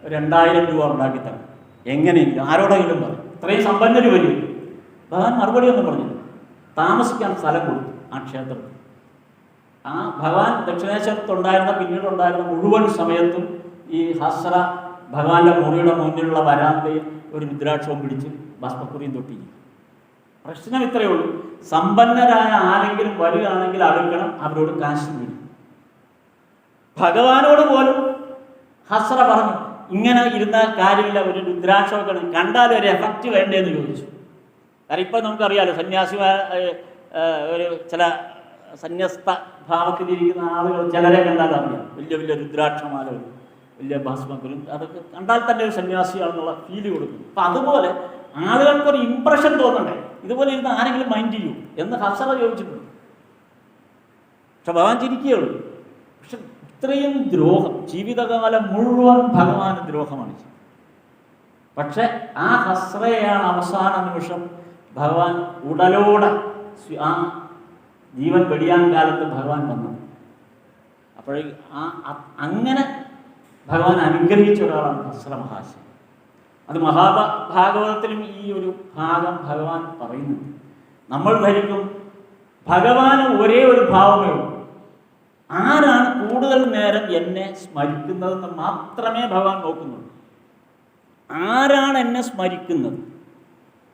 2000 രൂപ ഉണ്ടാക്കി തരണം. എങ്ങനെയെങ്കിലും ആരോടെങ്കിലും പറഞ്ഞു. ഇത്രയും സമ്പന്നർ വരും. ഭഗവാൻ മറുപടി ഒന്നും പറഞ്ഞില്ല. താമസിക്കാൻ സ്ഥലം കൊടുത്തു ആ ക്ഷേത്രത്തിൽ. ആ ഭഗവാൻ ദക്ഷിണേശ്വരത്തുണ്ടായിരുന്ന പിന്നീടുണ്ടായിരുന്ന മുഴുവൻ സമയത്തും ഈ ഹസ്ര ഭഗവാന്റെ മുറിയുടെ മുന്നിലുള്ള വരാന്തയിൽ ഒരു രുദ്രാക്ഷവും പിടിച്ച് ഭസ്മക്കുറിയും തൊട്ടിരിക്കും. പ്രശ്നം ഇത്രയേ ഉള്ളൂ, സമ്പന്നരായ ആരെങ്കിലും വരികയാണെങ്കിൽ അടുക്കണം, അവരോട് കാശ് മേടിക്കും. ഭഗവാനോട് പോലും ഹസ്ര പറഞ്ഞു, ഇങ്ങനെ ഇരുന്ന കാര്യമില്ല, ഒരു രുദ്രാക്ഷമൊക്കെ കണ്ടാലും ഒരു എഫക്റ്റ് വേണ്ടേന്ന് ചോദിച്ചു. കാരണം ഇപ്പം നമുക്കറിയാമല്ലോ, സന്യാസിമാർ ഒരു ചില സന്യസ്ത ഭാവത്തിലിരിക്കുന്ന ആളുകൾ ചിലരെ കണ്ടാൽ അറിയാം, വലിയ വലിയ രുദ്രാക്ഷമാലകൾ, വലിയ ഭസ്മങ്ങളും, അതൊക്കെ കണ്ടാൽ തന്നെ ഒരു സന്യാസിയാണെന്നുള്ള ഫീല് കൊടുക്കും. അപ്പം അതുപോലെ ആളുകൾക്കൊരു ഇമ്പ്രഷൻ തോന്നണ്ടേ, ഇതുപോലെ ഇരുന്ന് ആരെങ്കിലും മൈൻഡ് ചെയ്യൂ എന്ന് ഹസറ ചോദിച്ചിട്ടുണ്ട്. പക്ഷെ ഭഗവാൻ ചിരിക്കുകയുള്ളൂ. പക്ഷെ ഇത്രയും ദ്രോഹം ജീവിതകാലം മുഴുവൻ ഭഗവാന് ദ്രോഹമാണ് ചെയ്തത്. പക്ഷെ ആ ഹസ്രയാണ് അവസാന നിമിഷം ഭഗവാൻ ഉടലോടെ ആ ജീവൻ വെടിയാൻ കാലത്ത് ഭഗവാൻ വന്നത്. അപ്പോഴേ അങ്ങനെ ഭഗവാൻ അനുഗ്രഹിച്ച ഒരാളാണ് ഹസ്ര മഹാശയ. അത് മഹാഭാഗവതത്തിലും ഈ ഒരു ഭാഗം ഭഗവാൻ പറയുന്നുണ്ട്. നമ്മൾ ധരിക്കും ഭഗവാന് ഒരേ ഒരു ഭാവമേ ഉള്ളൂ, ആരാണ് കൂടുതൽ നേരം എന്നെ സ്മരിക്കുന്നതെന്ന് മാത്രമേ ഭഗവാൻ നോക്കുന്നുള്ളൂ. ആരാണ് എന്നെ സ്മരിക്കുന്നത്,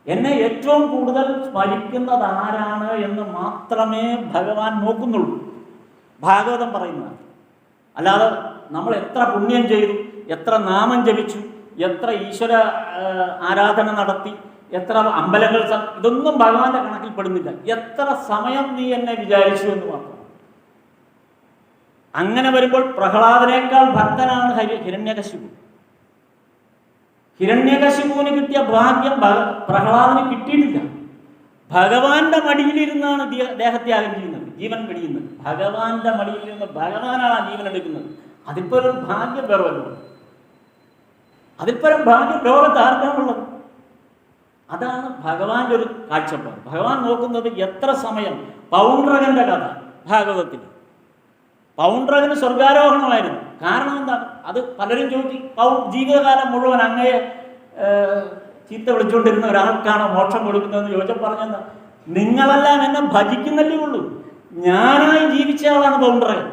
എന്നെ ഏറ്റവും കൂടുതൽ സ്മരിക്കുന്നത് ആരാണ് എന്ന് മാത്രമേ ഭഗവാൻ നോക്കുന്നുള്ളൂ. ഭാഗവതം പറയുന്നതാണ്. അല്ലാതെ നമ്മൾ എത്ര പുണ്യം ചെയ്തു, എത്ര നാമം ജപിച്ചു, എത്ര ഈശ്വര ആരാധന നടത്തി, എത്ര അമ്പലങ്ങൾ, ഇതൊന്നും ഭഗവാന്റെ കണക്കിൽ പെടുന്നില്ല. എത്ര സമയം നീ എന്നെ വിചാരിച്ചു എന്ന് മാത്രം. അങ്ങനെ വരുമ്പോൾ പ്രഹ്ലാദനേക്കാൾ ഭക്തനാണ് ഹിരണ്യകശിപു. ഹിരണ്യകശിപുവിന് കിട്ടിയ ഭാഗ്യം പ്രഹ്ലാദന് കിട്ടിയിട്ടില്ല. ഭഗവാന്റെ മടിയിലിരുന്നാണ് ദേഹത്യാഗം ചെയ്യുന്നത്, ജീവൻ വെടിയുന്നത്. ഭഗവാന്റെ മടിയിലിരുന്ന് ഭഗവാനാണ് ജീവൻ എടുക്കുന്നത്. അതിൽപ്പരം ഭാഗ്യം വേറെ വല്ലതും, അതിൽപ്പരം ഭാഗ്യം ലോകത്ത് ആർക്കാണുള്ളത്? അതാണ് ഭഗവാന്റെ ഒരു കാഴ്ചപ്പാട്. ഭഗവാൻ നോക്കുന്നത് എത്ര സമയം. പൗണ്ഡ്രകന്റെ കഥ ഭാഗവതത്തിൽ, പൗണ്ഡ്രകന് സ്വർഗാരോഹണമായിരുന്നു. കാരണം എന്താണ്? അത് പലരും ചോദിച്ചു, ജീവിതകാലം മുഴുവൻ അങ്ങയെ ചീത്ത വിളിച്ചുകൊണ്ടിരുന്ന ഒരാൾക്കാണോ മോക്ഷം കൊടുക്കുന്നതെന്ന് ചോദിച്ചാൽ പറഞ്ഞെന്താ, നിങ്ങളെല്ലാം എന്നെ ഭജിക്കുന്നല്ലേ ഉള്ളൂ. ഞാനായി ജീവിച്ച ആളാണ് പൗണ്ഡ്രകൻ.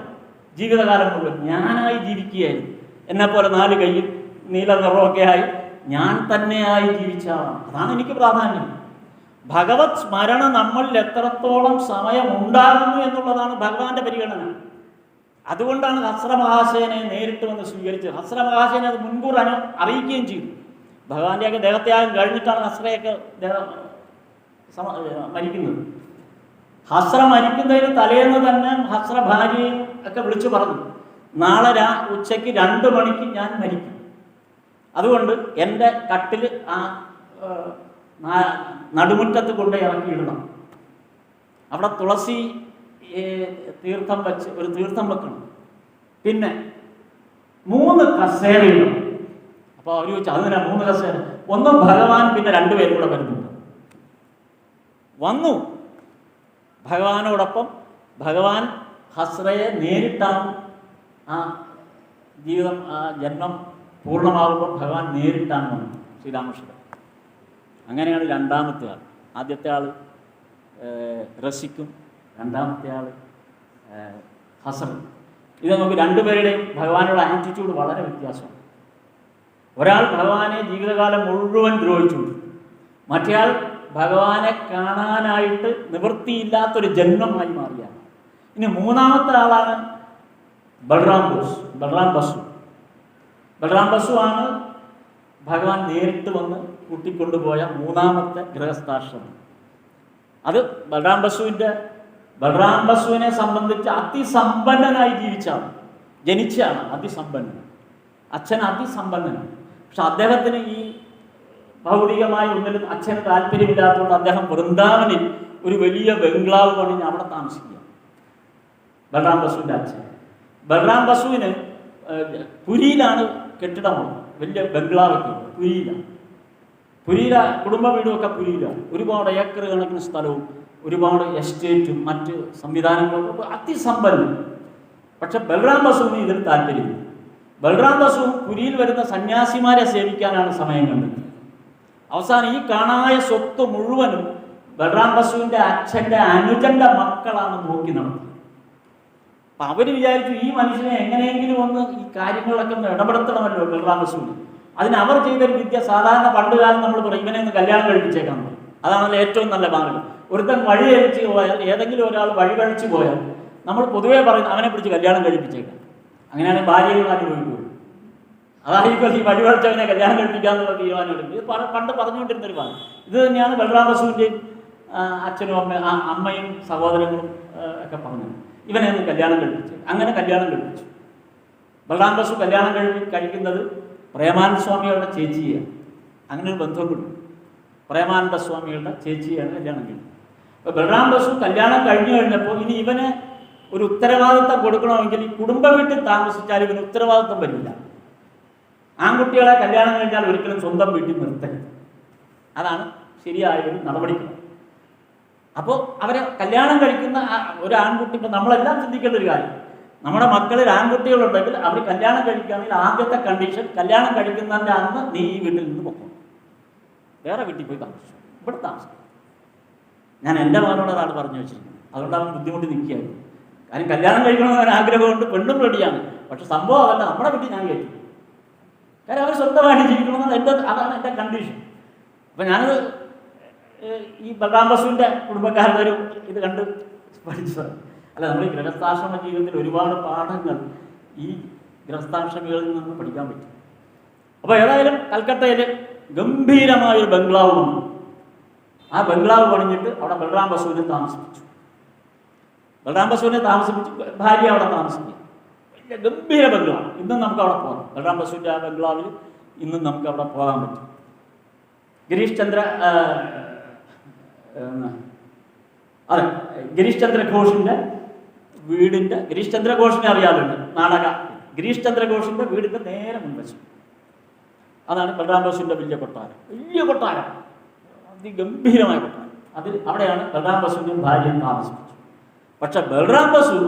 ജീവിതകാലം മുഴുവൻ ഞാനായി ജീവിക്കുകയായിരുന്നു. എന്നെപ്പോലെ 4 കൈയിൽ നീല നിറമൊക്കെ ആയി ഞാൻ തന്നെയായി ജീവിച്ച ആളാണ്. അതാണ് എനിക്ക് പ്രാധാന്യം. ഭഗവത് സ്മരണ നമ്മളിൽ എത്രത്തോളം സമയം ഉണ്ടാകുന്നു എന്നുള്ളതാണ് ഭഗവാന്റെ പരിഗണന. അതുകൊണ്ടാണ് ഹസ്ര മഹാശയനെ നേരിട്ട് വന്ന് സ്വീകരിച്ചത്. ഹസ്ര മഹാശയനെ അത് മുൻകൂർ അറിയിക്കുകയും ചെയ്തു. ഭഗവാന്റെയൊക്കെ ദേഹത്യാഗം കഴിഞ്ഞിട്ടാണ് ഹസ്രയൊക്കെ മരിക്കുന്നത്. ഹസ്ര മരിക്കുന്നതിന് തലേന്ന് തന്നെ ഹസ്ര ഭാര്യയും ഒക്കെ വിളിച്ചു പറഞ്ഞു, നാളെ ഉച്ചയ്ക്ക് 2 മണിക്ക് ഞാൻ മരിക്കും. അതുകൊണ്ട് എൻ്റെ കട്ടിൽ ആ നടുമുറ്റത്ത് കൊണ്ട് ഇറക്കിയിടണം. അവിടെ തുളസി തീർത്ഥം വെച്ച് ഒരു തീർത്ഥം വെക്കണം. പിന്നെ 3 കസേരയിടണം. അപ്പോൾ അവർ ചോദിച്ചു, അതിനാ 3 കസേര? ഒന്നും ഭഗവാൻ പിന്നെ 2 പേരും കൂടെ വരുന്നുണ്ട്. വന്നു ഭഗവാനോടൊപ്പം. ഭഗവാൻ ഹസ്രയെ നേരിട്ടാണ് ആ ജീവിതം, ആ ജന്മം പൂർണ്ണമാകുമ്പോൾ ഭഗവാൻ നേരിട്ടാണ് വന്നത്, ശ്രീരാമകൃഷ്ണൻ. അങ്ങനെയാണ് 2ാമത്തെ ആൾ. ആദ്യത്തെ ആൾ രസിക്കും, 2ാമത്തെ ആൾ ഹസ്ര. ഇത് നമുക്ക് 2 പേരുടെയും ഭഗവാനുള്ള ആറ്റിറ്റ്യൂഡ് വളരെ വ്യത്യാസമാണ്. ഒരാൾ ഭഗവാനെ ജീവിതകാലം മുഴുവൻ ദ്രോഹിച്ചു, മറ്റേയാൾ ഭഗവാനെ കാണാനായിട്ട് നിവൃത്തിയില്ലാത്തൊരു ജന്മമായി മാറിയാണ്. ഇനി 3ാമത്തെ ആളാണ് ബൽറാം ബസു. ബൽറാം ബസു ആണ് ഭഗവാൻ നേരിട്ട് വന്ന് കൂട്ടിക്കൊണ്ടുപോയ 3ാമത്തെ ഗൃഹസ്ഥാശ്രമം. അത് ബൽറാം ബസുവിനെ സംബന്ധിച്ച് അതിസമ്പന്നനായി ജീവിച്ചാണ്, ജനിച്ചാണ് അതിസമ്പന്നൻ. അച്ഛൻ അതിസമ്പന്നനാണ്. പക്ഷെ അദ്ദേഹത്തിന് ഈ ഭൗതികമായി ഒന്നിലും അച്ഛന് താല്പര്യമില്ലാത്തതുകൊണ്ട് അദ്ദേഹം വൃന്ദാവനിൽ ഒരു വലിയ ബംഗ്ലാവ് പണിഞ്ഞ് അവിടെ താമസിക്കുക. ബൽറാം ബസുവിൻ്റെ അച്ഛൻ. ബൽറാം ബസുവിന് പുരിയിലാണ് കെട്ടിടമുള്ളത്, വലിയ ബംഗ്ലാവൊക്കെ പുരിയിലാണ്. കുടുംബ വീടുമൊക്കെ പുരിയിലാണ്. ഒരുപാട് ഏക്കർ കണക്കിന് സ്ഥലവും ഒരുപാട് എസ്റ്റേറ്റും മറ്റ് സംവിധാനങ്ങളൊക്കെ അതിസമ്പന്നം. പക്ഷെ ബൽറാം ബസുവിന് ഇതിൽ താല്പര്യമില്ല. ബൽറാം ബസു പുരിയിൽ വരുന്ന സന്യാസിമാരെ സേവിക്കാനാണ് സമയം കണ്ടത്. അവസാനം ഈ കാണായ സ്വത്ത് മുഴുവനും ബൽറാം ബസുവിൻ്റെ അച്ഛൻ്റെ അനുജൻ്റെ മക്കളാണ് നോക്കി നടത്തുന്നത്. അപ്പം അവർ വിചാരിച്ചു, ഈ മനുഷ്യനെ എങ്ങനെയെങ്കിലും ഒന്ന് ഈ കാര്യങ്ങളിലൊക്കെ ഒന്ന് ഇടപെടുത്തണമല്ലോ ബൽറാം ബസുവിന്. അതിനവർ ചെയ്തൊരു വിദ്യ, സാധാരണ പണ്ട് കാലം നമ്മൾ പറയും ഇവനെ ഒന്ന് കല്യാണം കഴിപ്പിച്ചേക്കാൻ പറയും. അതാണല്ലോ ഏറ്റവും നല്ല മാർഗം. ഒരുത്തൻ വഴി കഴിച്ച് പോയാൽ, ഏതെങ്കിലും ഒരാൾ വഴി കഴിച്ചു പോയാൽ നമ്മൾ പൊതുവേ പറയും അവനെ പിടിച്ച് കല്യാണം കഴിപ്പിച്ചേക്കാം. അങ്ങനെയാണെങ്കിൽ ഭാര്യകൾ അനുഭവിക്കുള്ളൂ. അതായിരിക്കും ഈ വഴി കഴിച്ചവനെ കല്യാണം കഴിപ്പിക്കാന്നുള്ള തീരുമാനം എടുക്കും. ഇത് പണ്ട് പറഞ്ഞുകൊണ്ടിരുന്നൊരു ഭാഗം. ഇത് തന്നെയാണ് ബൽറാം ബസുവിൻ്റെയും അച്ഛനും അമ്മയും സഹോദരങ്ങളും ഒക്കെ പറഞ്ഞു ഇവനെ ഒന്ന് കല്യാണം കഴിപ്പിച്ചു. അങ്ങനെ കല്യാണം കഴിപ്പിച്ചു. ബലറാം ബസു കല്യാണം കഴിക്കുന്നത് പ്രേമാനന്ദ സ്വാമികളുടെ ചേച്ചിയാണ്. അങ്ങനെ ഒരു ബന്ധം കിട്ടും. പ്രേമാനന്ദ സ്വാമികളുടെ ചേച്ചിയാണ് കല്യാണം കഴിക്കുന്നത്. അപ്പോൾ ബലറാം ബസു കല്യാണം കഴിഞ്ഞപ്പോൾ ഇനി ഇവന് ഒരു ഉത്തരവാദിത്തം കൊടുക്കണമെങ്കിൽ ഈ കുടുംബ വീട്ടിൽ താമസിച്ചാൽ ഇവന് ഉത്തരവാദിത്തം വരില്ല. ആൺകുട്ടികളെ കല്യാണം കഴിഞ്ഞാൽ ഒരിക്കലും സ്വന്തം വീട്ടിൽ നിർത്തരുത്. അതാണ് ശരിയായ ഒരു നടപടിക്രമം. അപ്പോൾ അവരെ കല്യാണം കഴിക്കുന്ന ഒരു ആൺകുട്ടി, ഇപ്പം നമ്മളെല്ലാം ചിന്തിക്കേണ്ട ഒരു കാര്യം, നമ്മുടെ മക്കളിൽ ആൺകുട്ടികളുണ്ടെങ്കിൽ അവർ കല്യാണം കഴിക്കുകയാണെങ്കിൽ ആദ്യത്തെ കണ്ടീഷൻ, കല്യാണം കഴിക്കുന്നതിൻ്റെ അന്ന് നീ ഈ വീട്ടിൽ നിന്ന് പൊക്കണം, വേറെ വീട്ടിൽ പോയി താമസിച്ചു, ഇവിടെ താമസിക്കും. ഞാൻ എൻ്റെ മകനോട് അതാണ് പറഞ്ഞു വെച്ചിരിക്കുന്നത്. അതുകൊണ്ട് അവൻ ബുദ്ധിമുട്ടി നിൽക്കുകയായിരുന്നു. കാര്യം കല്യാണം കഴിക്കണമെന്ന് ആഗ്രഹമുണ്ട്, പെണ്ണും റെഡിയാണ്. പക്ഷെ സംഭവം അതല്ല, നമ്മുടെ വീട്ടിൽ ഞാൻ കയറ്റി. കാര്യം അവർ സ്വന്തമായിട്ട് ജീവിക്കണമെന്ന് അതാണ് എൻ്റെ കണ്ടീഷൻ. അപ്പം ഞാനത് ഈ ബലറാം ബസുവിൻ്റെ കുടുംബക്കാരുടെ ഒരു ഇത് കണ്ട് പഠിച്ചതാണ്. അല്ല, നമ്മൾ ഈ ഗൃഹസ്ഥാശ്രമ ജീവിതത്തിൽ ഒരുപാട് പാഠങ്ങൾ ഈ ഗൃഹസ്ഥാശ്രമികളിൽ നിന്ന് പഠിക്കാൻ പറ്റും. അപ്പോൾ ഏതായാലും കൽക്കട്ടയിൽ ഗംഭീരമായൊരു ബംഗ്ലാവ് വന്നു. ആ ബംഗ്ലാവ് പണിഞ്ഞിട്ട് അവിടെ ബലറാം ബസുവിനെ താമസിപ്പിച്ചു. ബലറാം ബസുവിനെ താമസിപ്പിച്ച് ഭാര്യ അവിടെ താമസിക്കുക. വലിയ ഗംഭീര ബംഗ്ലാവ്. ഇന്നും നമുക്ക് അവിടെ പോകാം. ബലറാം ബസുവിൻ്റെ ആ ബംഗ്ലാവിൽ ഇന്നും നമുക്ക് അവിടെ പോകാൻ പറ്റും. ഗിരീഷ് ചന്ദ്ര ഘോഷിൻ്റെ വീടിൻ്റെ, ഗിരീഷ് ചന്ദ്ര ഘോഷിനെ അറിയാമല്ലോ, നാടക ഗിരീഷ് ചന്ദ്ര ഘോഷിൻ്റെ വീടിൻ്റെ നേരെ മുൻവശം അതാണ് ബലറാം ബസുവിൻ്റെ വലിയ കൊട്ടാരം. വലിയ കൊട്ടാരം, അതിഗംഭീരമായ കൊട്ടാരം. അവിടെയാണ് ബലറാം ബസുവിൻ്റെ ഭാര്യയെ താമസിപ്പിച്ചത്. പക്ഷെ ബലറാം ബസു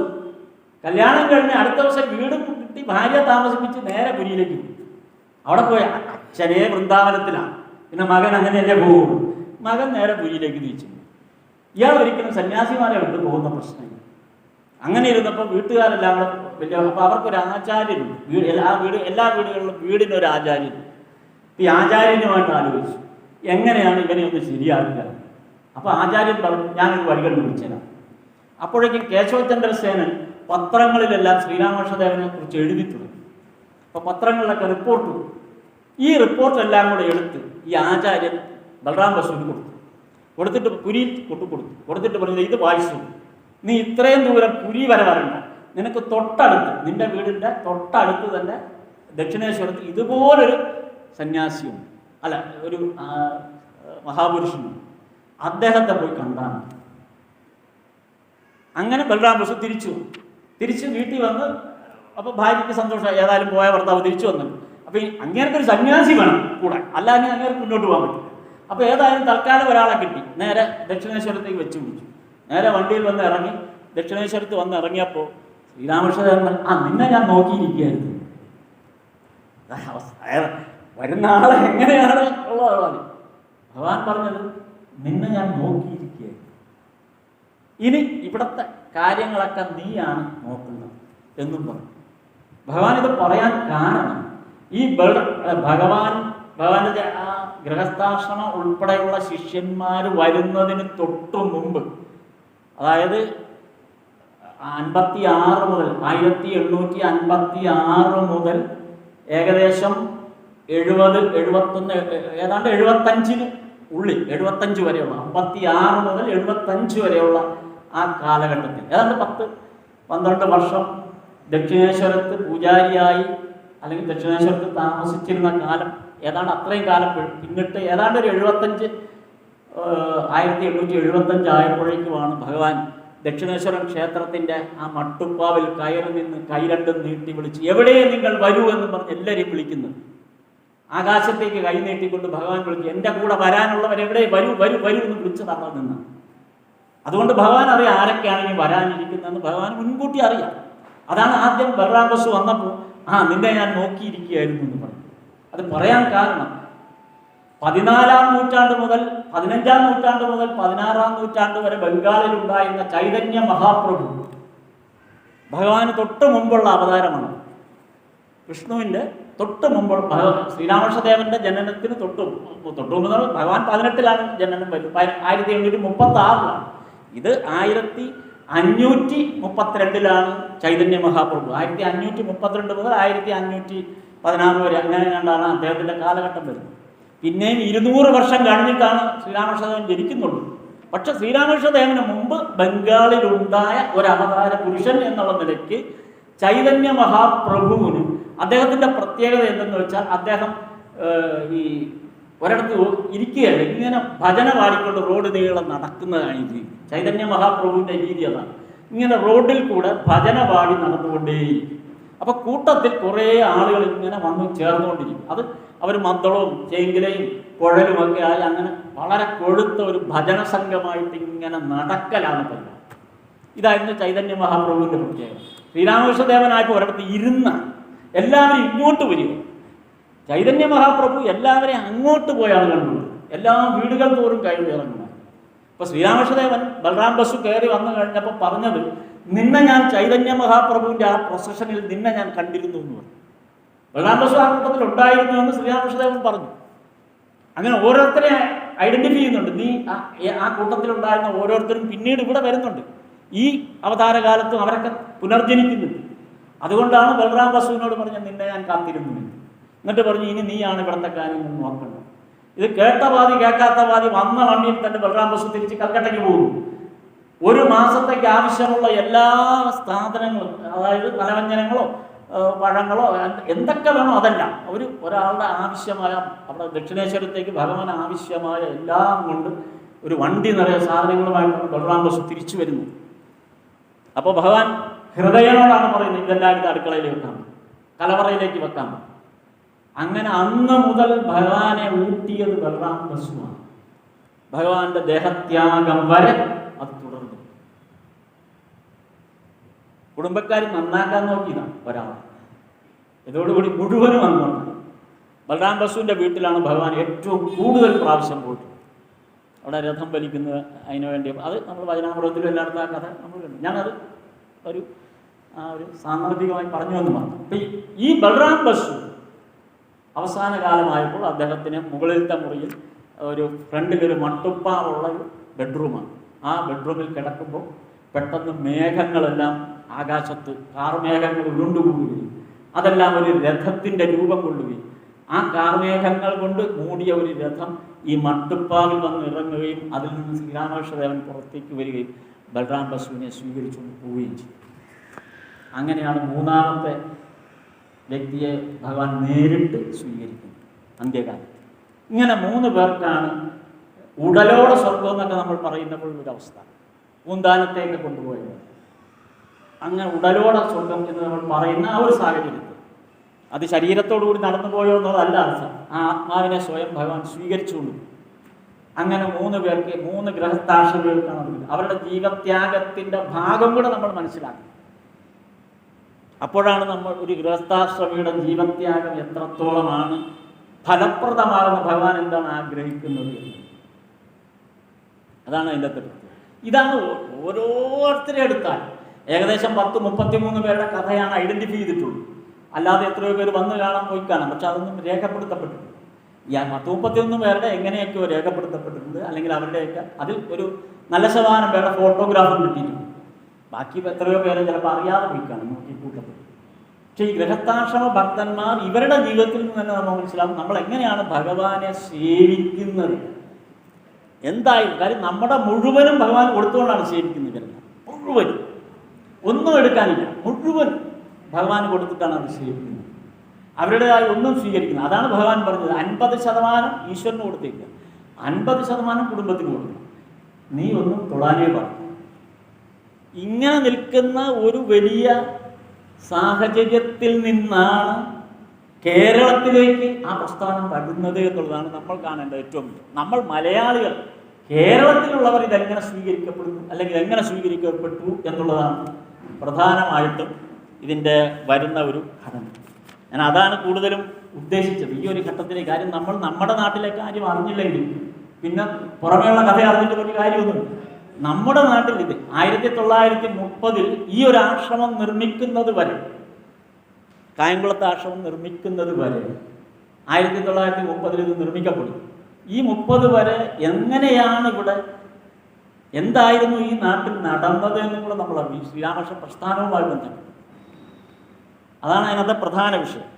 കല്യാണം കഴിഞ്ഞ് അടുത്ത ദിവസം വീടും കിട്ടി ഭാര്യ താമസിപ്പിച്ച് നേരെ പുരിയിലേക്ക് പോയി. അവിടെ പോയി അച്ഛനെ വൃന്ദാവനത്തിലാണ്, പിന്നെ മകൻ അങ്ങനെയല്ലേ പോകുള്ളൂ. മകൻ നേരെ പുരിയിലേക്ക് തിരിച്ചു. ഇയാൾ ഒരിക്കലും സന്യാസിമാരെ വിട്ട് പോകുന്ന പ്രശ്നമില്ല. അങ്ങനെ ഇരുന്നപ്പോൾ വീട്ടുകാരെല്ലാം കൂടെ വലിയ, അപ്പോൾ അവർക്കൊരു ആചാര്യനുണ്ട്. എല്ലാ വീടുകളിലും വീടിനൊരു ആചാര്യൻ. ഈ ആചാര്യനുമായിട്ട് ആലോചിച്ചു എങ്ങനെയാണ് ഇവനെ ഒന്ന് ശരിയാക്കുക. അപ്പോൾ ആചാര്യൻ പറഞ്ഞു, ഞാനൊരു വഴികൾ വിളിച്ചുതരാം. അപ്പോഴേക്കും കേശവചന്ദ്രസേനൻ പത്രങ്ങളിലെല്ലാം ശ്രീരാമകൃഷ്ണദേവനെ കുറിച്ച് എഴുതി തുടങ്ങി. അപ്പോൾ പത്രങ്ങളിലൊക്കെ റിപ്പോർട്ട്, ഈ റിപ്പോർട്ടെല്ലാം കൂടെ എടുത്ത് ഈ ആചാര്യൻ ബലറാം ബസുവിന് കൊടുത്തിട്ട് പുരിയിൽ കൊടുത്തിട്ട് പറഞ്ഞത്, ഇത് വായിച്ചു, നീ ഇത്രയും ദൂരം പുരി വരെ വരണ്ട, നിനക്ക് തൊട്ടടുത്ത്, നിന്റെ വീടിൻ്റെ തൊട്ടടുത്ത് തന്നെ ദക്ഷിണേശ്വരത്ത് ഇതുപോലൊരു സന്യാസിയുണ്ട്, അല്ല ഒരു മഹാപുരുഷനുണ്ട്, അദ്ദേഹത്തെ പോയി കണ്ടാണ്. അങ്ങനെ ബലറാം ബസു തിരിച്ച് വീട്ടിൽ വന്ന്, അപ്പോൾ ഭാര്യയ്ക്ക് സന്തോഷമായി, ഏതായാലും പോയ ഭർത്താവ് തിരിച്ചു വന്നു. അപ്പോൾ അങ്ങേർക്ക് ഒരു സന്യാസി വേണം കൂടെ, അല്ലാതെ അങ്ങേർക്ക് മുന്നോട്ട് പോകാൻ പറ്റില്ല. അപ്പോൾ ഏതായാലും തൽക്കാലം ഒരാളെ കിട്ടി, നേരെ ദക്ഷിണേശ്വരത്തേക്ക് വെച്ച് പിടിച്ചു. നേരെ വണ്ടിയിൽ വന്ന് ഇറങ്ങി, ദക്ഷിണേശ്വരത്ത് വന്ന് ഇറങ്ങിയപ്പോൾ ശ്രീരാമകൃഷ്ണദേവൻ, നിന്നെ ഞാൻ നോക്കിയിരിക്കുകയായിരുന്നു. വരുന്ന ആളെ എങ്ങനെയാണ് ഉള്ളത് ഭഗവാൻ പറഞ്ഞത്, നിന്നെ ഞാൻ നോക്കിയിരിക്കുകയായിരുന്നു. ഇനി ഇവിടുത്തെ കാര്യങ്ങളൊക്കെ നീയാണ് നോക്കുന്നത് എന്നും പറഞ്ഞു. ഭഗവാൻ ഇത് പറയാൻ കാരണം, ഈ ഭഗവാന്റെ ആ ഗൃഹസ്ഥാശ്രമം ഉൾപ്പെടെയുള്ള ശിഷ്യന്മാർ വരുന്നതിന് തൊട്ടു മുമ്പ്, അതായത് 56 മുതൽ 1856 മുതൽ ഏകദേശം 70, 71, ഏതാണ്ട് 75 ഉള്ളിൽ, 75 വരെയുള്ള, 56 മുതൽ 75 വരെയുള്ള ആ കാലഘട്ടത്തിൽ ഏതാണ്ട് 10-12 വർഷം ദക്ഷിണേശ്വരത്ത് പൂജാരിയായി അല്ലെങ്കിൽ ദക്ഷിണേശ്വരത്ത് താമസിച്ചിരുന്ന കാലം, ഏതാണ്ട് അത്രയും കാലം പിന്നിട്ട് ഏതാണ്ട് ഒരു 1875 ആയപ്പോഴേക്കുമാണ് ഭഗവാൻ ദക്ഷിണേശ്വരം ക്ഷേത്രത്തിൻ്റെ ആ മട്ടുപ്പാവിൽ കയറി നിന്ന് കൈ രണ്ടും നീട്ടി വിളിച്ച്, എവിടെ നിങ്ങൾ വരൂ എന്ന് പറഞ്ഞ് എല്ലാവരെയും വിളിക്കുന്നത്. ആകാശത്തേക്ക് കൈ നീട്ടിക്കൊണ്ട് ഭഗവാൻ വിളിച്ചു, എൻ്റെ കൂടെ വരാനുള്ളവരെവിടെ, വരൂ വരൂ വരൂ എന്ന് വിളിച്ചതാണ് നിന്ന്. അതുകൊണ്ട് ഭഗവാൻ അറിയാം ആരൊക്കെയാണ് ഇനി വരാനിരിക്കുന്നതെന്ന് ഭഗവാൻ മുൻകൂട്ടി അറിയാം. അതാണ് ആദ്യം ബലറാം ബസു വന്നപ്പോൾ, നിന്നെ ഞാൻ നോക്കിയിരിക്കുകയായിരുന്നു എന്ന് പറഞ്ഞു. അത് പറയാൻ കാരണം 14-ാം നൂറ്റാണ്ട് മുതൽ 15-ാം നൂറ്റാണ്ട് മുതൽ 16-ാം നൂറ്റാണ്ട് വരെ ബംഗാളിൽ ഉണ്ടായിരുന്ന ചൈതന്യ മഹാപ്രഭു ഭഗവാന് തൊട്ട് മുമ്പുള്ള അവതാരമാണ്. വിഷ്ണുവിൻ്റെ തൊട്ട് മുമ്പ്, ശ്രീരാമകൃഷ്ണദേവന്റെ ജനനത്തിന് തൊട്ട് മുമ്പ് ഭഗവാൻ 18-ലാണ് ജനനം വരുന്നത്, 1836-ലാണ്. ഇത് 1532-ലാണ് ചൈതന്യ മഹാപ്രഭു. 1532 മുതൽ 1516 വരെ അങ്ങനെ കണ്ടാണ് അദ്ദേഹത്തിൻ്റെ കാലഘട്ടം വരുന്നത്. പിന്നെയും 200 വർഷം കഴിഞ്ഞിട്ടാണ് ശ്രീരാമകൃഷ്ണദേവൻ ജനിക്കുന്നുള്ളൂ. പക്ഷെ ശ്രീരാമകൃഷ്ണദേവന് മുമ്പ് ബംഗാളിലുണ്ടായ ഒരു അവതാര പുരുഷൻ എന്നുള്ള നിലയ്ക്ക് ചൈതന്യ മഹാപ്രഭുവിന് അദ്ദേഹത്തിൻ്റെ പ്രത്യേകത എന്തെന്ന് വെച്ചാൽ അദ്ദേഹം ഈ ഒരിടത്ത് ഇരിക്കുകയല്ല, ഇങ്ങനെ ഭജന പാടിക്കൊണ്ട് റോഡ് നീളം നടക്കുന്നതാണ് ഈ രീതി. ചൈതന്യ മഹാപ്രഭുവിൻ്റെ രീതി അതാണ്. ഇങ്ങനെ റോഡിൽ കൂടെ ഭജന പാടി നടന്നുകൊണ്ടേയിരിക്കും. അപ്പോൾ കൂട്ടത്തിൽ കുറേ ആളുകൾ ഇങ്ങനെ വന്ന് ചേർന്നുകൊണ്ടിരിക്കും. അത് അവർ മദ്ദളവും ചേങ്കിലയും കുഴലുമൊക്കെ ആയി അങ്ങനെ വളരെ കൊഴുത്ത ഒരു ഭജന സംഘമായിട്ട് ഇങ്ങനെ നടക്കലാണ് തന്നെ. ഇതായിരുന്നു ചൈതന്യ മഹാപ്രഭുവിൻ്റെ പ്രത്യേകത. ശ്രീരാമകൃഷ്ണദേവനായപ്പോൾ ഒരിടത്ത് ഇരുന്ന എല്ലാവരും ഇങ്ങോട്ട് വരിക. ചൈതന്യ മഹാപ്രഭു എല്ലാവരെയും അങ്ങോട്ട് പോയാണ് കണ്ടത്. എല്ലാ വീടുകൾ തോറും കയറി ഇറങ്ങുന്നത്. അപ്പോൾ ശ്രീരാമകൃഷ്ണദേവൻ ബൽറാം ബസു കയറി വന്നു കഴിഞ്ഞപ്പോൾ പറഞ്ഞത്, നിന്നെ ഞാൻ ചൈതന്യ മഹാപ്രഭുവിൻ്റെ ആ പ്രൊസഷനിൽ നിന്നെ ഞാൻ കണ്ടിരുന്നു എന്ന് പറഞ്ഞു. ബൽറാം ബസു ആ കൂട്ടത്തിൽ ഉണ്ടായിരുന്നു എന്ന് ശ്രീരാമകൃഷ്ണദേവൻ പറഞ്ഞു. അങ്ങനെ ഓരോരുത്തരെ ഐഡന്റിഫൈ ചെയ്യുന്നുണ്ട്. നീ ആ കൂട്ടത്തിലുണ്ടായിരുന്ന ഓരോരുത്തരും പിന്നീട് ഇവിടെ വരുന്നുണ്ട്. ഈ അവതാര കാലത്തും അവരൊക്കെ പുനർജനിക്കുന്നുണ്ട്. അതുകൊണ്ടാണ് ബൽറാം ബസുവിനോട് പറഞ്ഞത്, നിന്നെ ഞാൻ കാത്തിരുന്നു. എന്നിട്ട് പറഞ്ഞു, ഇനി നീയാണ് ഇവിടുത്തെ കാര്യങ്ങൾ നോക്കേണ്ടത്. ഇത് കേട്ട പാതി കേൾക്കാത്ത പാതി വന്ന വണ്ടിയിൽ തന്നെ ബൽറാം ബസു തിരിച്ച് കൽക്കട്ടയ്ക്ക് പോകുന്നു. ഒരു മാസത്തേക്ക് ആവശ്യമുള്ള എല്ലാ സാധനങ്ങളും, അതായത് പലവ്യഞ്ജനങ്ങളോ പഴങ്ങളോ എന്തൊക്കെ വേണോ അതെല്ലാം ഒരാളുടെ ആവശ്യമായ, അവിടെ ദക്ഷിണേശ്വരത്തേക്ക് ഭഗവാൻ ആവശ്യമായ എല്ലാം കൊണ്ട് ഒരു വണ്ടി നിറയെ സാധനങ്ങളുമായിട്ടാണ് ബൽറാം ബസു തിരിച്ചു വരുന്നത്. അപ്പോൾ ഭഗവാൻ ഹൃദയനോടാണ് പറയുന്നത്, ഇതെല്ലാം ഇത് അടുക്കളയിൽ വെക്കാം, കലവറയിലേക്ക് വെക്കാം. അങ്ങനെ അന്ന് മുതൽ ഭഗവാനെ ഊട്ടിയത് ബൽറാം ബസുവാണ്. ഭഗവാന്റെ ദേഹത്യാഗം വരെ അത് തുടർന്നു. കുടുംബക്കാർ നന്നാക്കാൻ നോക്കിയതാണ് ഒരാൾ. ഇതോടുകൂടി മുഴുവനും വന്നുകൊണ്ട് ബൽറാം ബസുവിൻ്റെ വീട്ടിലാണ് ഭഗവാൻ ഏറ്റവും കൂടുതൽ പ്രാവശ്യം പോയിട്ട്. അവിടെ രഥം വലിക്കുന്നത് അതിനു വേണ്ടി, അത് നമ്മൾ വചനാമൃതത്തിലും എല്ലായിടത്തും ആ കഥ നമ്മൾ കണ്ടു. ഞാനത് ഒരു സാന്ദർഭികമായി പറഞ്ഞു എന്ന് മാത്രം. അപ്പം ഈ ബൽറാം ബസു അവസാന കാലമായപ്പോൾ അദ്ദേഹത്തിന് മുകളിലത്തെ മുറിയിൽ ഒരു ഫ്രണ്ടിലൊരു മട്ടുപ്പാറുള്ള ഒരു ബെഡ്റൂമാണ്. ആ ബെഡ്റൂമിൽ കിടക്കുമ്പോൾ പെട്ടെന്ന് മേഘങ്ങളെല്ലാം ആകാശത്ത് കാർമേഘങ്ങൾ ഉരുണ്ടുകൂടുകയും അതെല്ലാം ഒരു രഥത്തിൻ്റെ രൂപം കൊള്ളുകയും ആ കാർമേഘങ്ങൾ കൊണ്ട് മൂടിയ ഒരു രഥം ഈ മട്ടുപ്പാവിൽ വന്ന് ഇറങ്ങുകയും അതിൽ നിന്ന് ശ്രീരാമകൃഷ്ണദേവൻ പുറത്തേക്ക് വരികയും ബൽറാം ബസുവിനെ സ്വീകരിച്ചുകൊണ്ട് പോവുകയും ചെയ്തു. അങ്ങനെയാണ് മൂന്നാമത്തെ വ്യക്തിയെ ഭഗവാൻ നേരിട്ട് സ്വീകരിക്കുന്നത് അന്ത്യകാലത്ത്. ഇങ്ങനെ 3 പേർക്കാണ് ഉടലോടെ സ്വർഗം എന്നൊക്കെ നമ്മൾ പറയുന്നപ്പോൾ ഒരവസ്ഥ. പൂന്താനത്തേക്ക് കൊണ്ടുപോയത് അങ്ങനെ ഉടലോടെ സ്വർഗം എന്ന് നമ്മൾ പറയുന്ന ആ ഒരു സാഹചര്യത്തിൽ അത് ശരീരത്തോടുകൂടി നടന്നു പോയോ എന്നുള്ളതല്ല അർത്ഥം. ആ ആത്മാവിനെ സ്വയം ഭഗവാൻ സ്വീകരിച്ചുകൊണ്ട് അങ്ങനെ 3 പേർക്ക് 3 ഗൃഹസ്ഥാശ്രമികൾക്കാണ് അവരുടെ ജീവത്യാഗത്തിൻ്റെ ഭാഗം കൂടെ നമ്മൾ മനസ്സിലാക്കി. അപ്പോഴാണ് നമ്മൾ ഒരു ഗൃഹസ്ഥാശ്രമിയുടെ ജീവത്യാഗം എത്രത്തോളമാണ് ഫലപ്രദമാകുന്ന, ഭഗവാൻ എന്താണ് ആഗ്രഹിക്കുന്നത് എന്ന്. അതാണ് അതിൻ്റെ പ്രത്യേകത. ഇതാണ് ഓരോരുത്തരെ എടുത്താൽ ഏകദേശം 10-33 പേരുടെ കഥയാണ് ഐഡന്റിഫൈ ചെയ്തിട്ടുള്ളൂ. അല്ലാതെ എത്രയോ പേര് വന്ന് കാണാൻ പോയി കാണാം, പക്ഷെ അതൊന്നും രേഖപ്പെടുത്തപ്പെട്ടിട്ടുണ്ട്. ഈ 10-31 പേരുടെ എങ്ങനെയൊക്കെയോ രേഖപ്പെടുത്തപ്പെട്ടിട്ടുണ്ട്, അല്ലെങ്കിൽ അവരുടെയൊക്കെ അതിൽ ഒരു നല്ല ശതമാനം പേരുടെ ഫോട്ടോഗ്രാഫും കിട്ടിയിട്ടുണ്ട്. ബാക്കി എത്രയോ പേരെ ചിലപ്പോൾ അറിയാതെ പോയി കാണും നോക്കിക്കൂട്ടത്തിൽ. പക്ഷേ ഈ ഗൃഹസ്ഥാശ്രമ ഭക്തന്മാർ ഇവരുടെ ജീവിതത്തിൽ നിന്ന് തന്നെ നമ്മൾ മനസ്സിലാവും നമ്മൾ എങ്ങനെയാണ് ഭഗവാനെ സേവിക്കുന്നത്. എന്തായാലും കാര്യം നമ്മുടെ മുഴുവനും ഭഗവാൻ കൊടുത്തുകൊണ്ടാണ് സേവിക്കുന്നത്. മുഴുവനും ഒന്നും എടുക്കാനില്ല, മുഴുവൻ ഭഗവാൻ കൊടുത്തിട്ടാണ് അത് സേവിക്കുന്നത്. അവരുടേതായി ഒന്നും സ്വീകരിക്കുന്നത്. അതാണ് ഭഗവാൻ പറഞ്ഞത് 50% ഈശ്വരന് കൊടുത്തേക്കുക, 50% കുടുംബത്തിന് കൊടുക്കണം, നീ ഒന്നും തൊടാനേ പാടില്ല. ഇങ്ങനെ നിൽക്കുന്ന ഒരു വലിയ സാഹചര്യത്തിൽ നിന്നാണ് കേരളത്തിലേക്ക് ആ പ്രസ്ഥാനം വരുന്നത് എന്നുള്ളതാണ് നമ്മൾ കാണേണ്ട ഏറ്റവും വലിയ. നമ്മൾ മലയാളികൾ കേരളത്തിലുള്ളവർ ഇതെങ്ങനെ സ്വീകരിക്കപ്പെടുന്നു അല്ലെങ്കിൽ എങ്ങനെ സ്വീകരിക്കപ്പെട്ടു എന്നുള്ളതാണ് പ്രധാനമായിട്ടും ഇതിൻ്റെ വരുന്ന ഒരു ഘടന. ഞാൻ അതാണ് കൂടുതലും ഉദ്ദേശിച്ചത് ഈ ഒരു ഘട്ടത്തിലെ കാര്യം. നമ്മൾ നമ്മുടെ നാട്ടിലെ കാര്യം അറിഞ്ഞില്ലെങ്കിൽ പിന്നെ പുറമേയുള്ള കഥ അറിഞ്ഞിട്ട് ഒരു കാര്യമൊന്നുമില്ല. നമ്മുടെ നാട്ടിൽ ഇത് 1930 ഈ ഒരു ആശ്രമം നിർമ്മിക്കുന്നത് വരെ, കായംകുളത്തെ ആശ്രമം നിർമ്മിക്കുന്നത് വരെ 1930 ഇത് നിർമ്മിക്കപ്പെടും. ഈ 30 വരെ എങ്ങനെയാണ് ഇവിടെ എന്തായിരുന്നു ഈ നാട്ടിൽ നടന്നത് എന്നും കൂടെ നമ്മൾ അറിയും. ശ്രീരാമകൃഷ്ണ പ്രസ്ഥാനവുമായി ബന്ധപ്പെട്ട് അതാണ് അതിനകത്തെ പ്രധാന വിഷയം.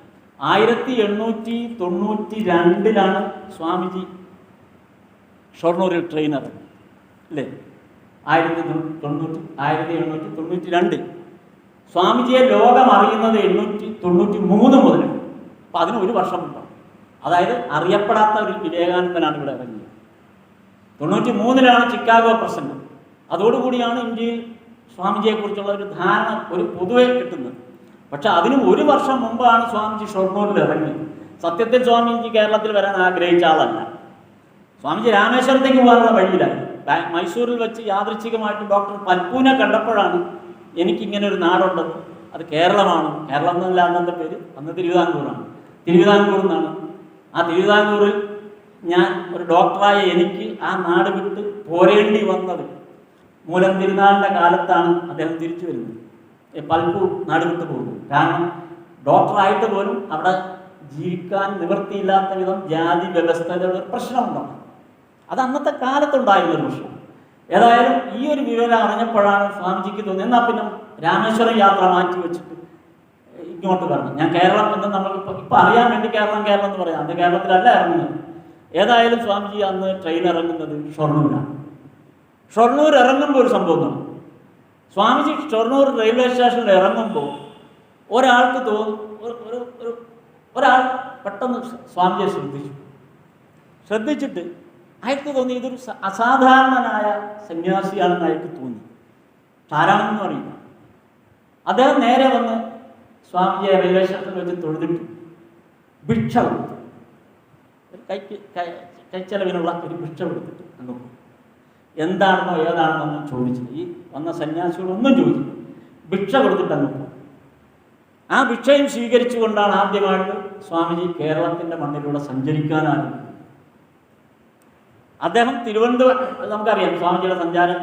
1892 സ്വാമിജി ഷൊർണൂരിൽ ട്രെയിനർ. അല്ലേ? 1892 സ്വാമിജിയെ ലോകം അറിയുന്നത് 893 മുതലാണ്. അപ്പം അതിന് ഒരു വർഷം മുമ്പാണ്. അതായത് അറിയപ്പെടാത്ത ഒരു വിവേകാനന്ദനാണ് ഇവിടെ ഇറങ്ങിയത്. 93 ചിക്കാഗോ പ്രസംഗം. അതോടുകൂടിയാണ് ഇന്ത്യയിൽ സ്വാമിജിയെക്കുറിച്ചുള്ള ഒരു ധാരണ ഒരു പൊതുവെ കിട്ടുന്നത്. പക്ഷെ അതിനും ഒരു വർഷം മുമ്പാണ് സ്വാമിജി ഷൊർണൂരിൽ ഇറങ്ങിയത്. സത്യത്തിൽ സ്വാമിജി കേരളത്തിൽ വരാൻ ആഗ്രഹിച്ച ആളല്ല. സ്വാമിജി രാമേശ്വരത്തേക്ക് പോകാനുള്ള വഴിയിലായി. മൈസൂരിൽ വെച്ച് യാദൃച്ഛികമായിട്ട് ഡോക്ടർ പൽപൂനെ കണ്ടപ്പോഴാണ് എനിക്കിങ്ങനെ ഒരു നാടുണ്ടെന്ന്, അത് കേരളമാണ്. കേരളം എന്നല്ല അന്നത്തെ പേര്, അന്ന് തിരുവിതാംകൂറാണ്. തിരുവിതാംകൂർ എന്നാണ്. ആ തിരുവിതാംകൂറിൽ ഞാൻ ഒരു ഡോക്ടറായ എനിക്ക് ആ നാട് വിട്ട് പോരേണ്ടി വന്നത് മൂലം തിരുനാളിൻ്റെ കാലത്താണ് അദ്ദേഹം തിരിച്ചു വരുന്നത്. പൽപ്പു നാട് വിട്ട് പോകുന്നത്. കാരണം ഡോക്ടറായിട്ട് പോലും അവിടെ ജീവിക്കാൻ നിവൃത്തിയില്ലാത്ത വിധം ജാതി വ്യവസ്ഥയുടെ ഒരു പ്രശ്നമുണ്ടാകും. അത് അന്നത്തെ കാലത്തുണ്ടായിരുന്നൊരു പ്രശ്നം. ഏതായാലും ഈ ഒരു വിവരം അറിഞ്ഞപ്പോഴാണ് സ്വാമിജിക്ക് തോന്നിയത് എന്നാൽ പിന്നെ രാമേശ്വരം യാത്ര മാറ്റി വെച്ചിട്ട് ഇങ്ങോട്ട് വരണം. ഞാൻ കേരളം എന്ന് നമ്മൾക്ക് ഇപ്പം അറിയാൻ വേണ്ടി കേരളം എന്ന് പറയാം. അന്ന് കേരളത്തിലല്ല ഇറങ്ങുന്നത്. ഏതായാലും സ്വാമിജി അന്ന് ട്രെയിൻ ഇറങ്ങുന്നത് ഷൊർണൂരാണ്. ഷൊർണൂർ ഇറങ്ങുമ്പോൾ ഒരു സംഭവം നടന്നു. സ്വാമിജി ഷൊർണൂർ റെയിൽവേ സ്റ്റേഷനിൽ ഇറങ്ങുമ്പോൾ ഒരാൾക്ക് ഒരാൾ പെട്ടെന്ന് സ്വാമിജിയെ ശ്രദ്ധിച്ചിട്ട് അയാൾക്ക് തോന്നി ഇതൊരു അസാധാരണനായ സന്യാസിയാണെന്ന് അയാൾക്ക് തോന്നി. ആരാണെന്ന് അറിയില്ല. അദ്ദേഹം നേരെ വന്ന് സ്വാമിജിയെ റെയിൽവേ സ്റ്റേഷനിൽ വെച്ച് തൊഴുതിട്ട് ഭിക്ഷ കൊടുത്തു. കൈച്ചെലവിനുള്ള ഒരു ഭിക്ഷ കൊടുത്തിട്ട് അങ്ങ് പോയി. എന്താണെന്നോ ഏതാണെന്നോ ചോദിച്ചില്ല. ഈ വന്ന സന്യാസികളൊന്നും ചോദിച്ചില്ല. ഭിക്ഷ കൊടുത്തിട്ട് അങ്ങ് പോയി. ആ ഭിക്ഷയും സ്വീകരിച്ചുകൊണ്ടാണ് ആദ്യമായിട്ട് സ്വാമിജി കേരളത്തിൻ്റെ മണ്ണിലൂടെ സഞ്ചരിക്കാനായിരുന്നു. അദ്ദേഹം തിരുവനന്തപുരം, നമുക്കറിയാം സ്വാമിജിയുടെ സഞ്ചാരം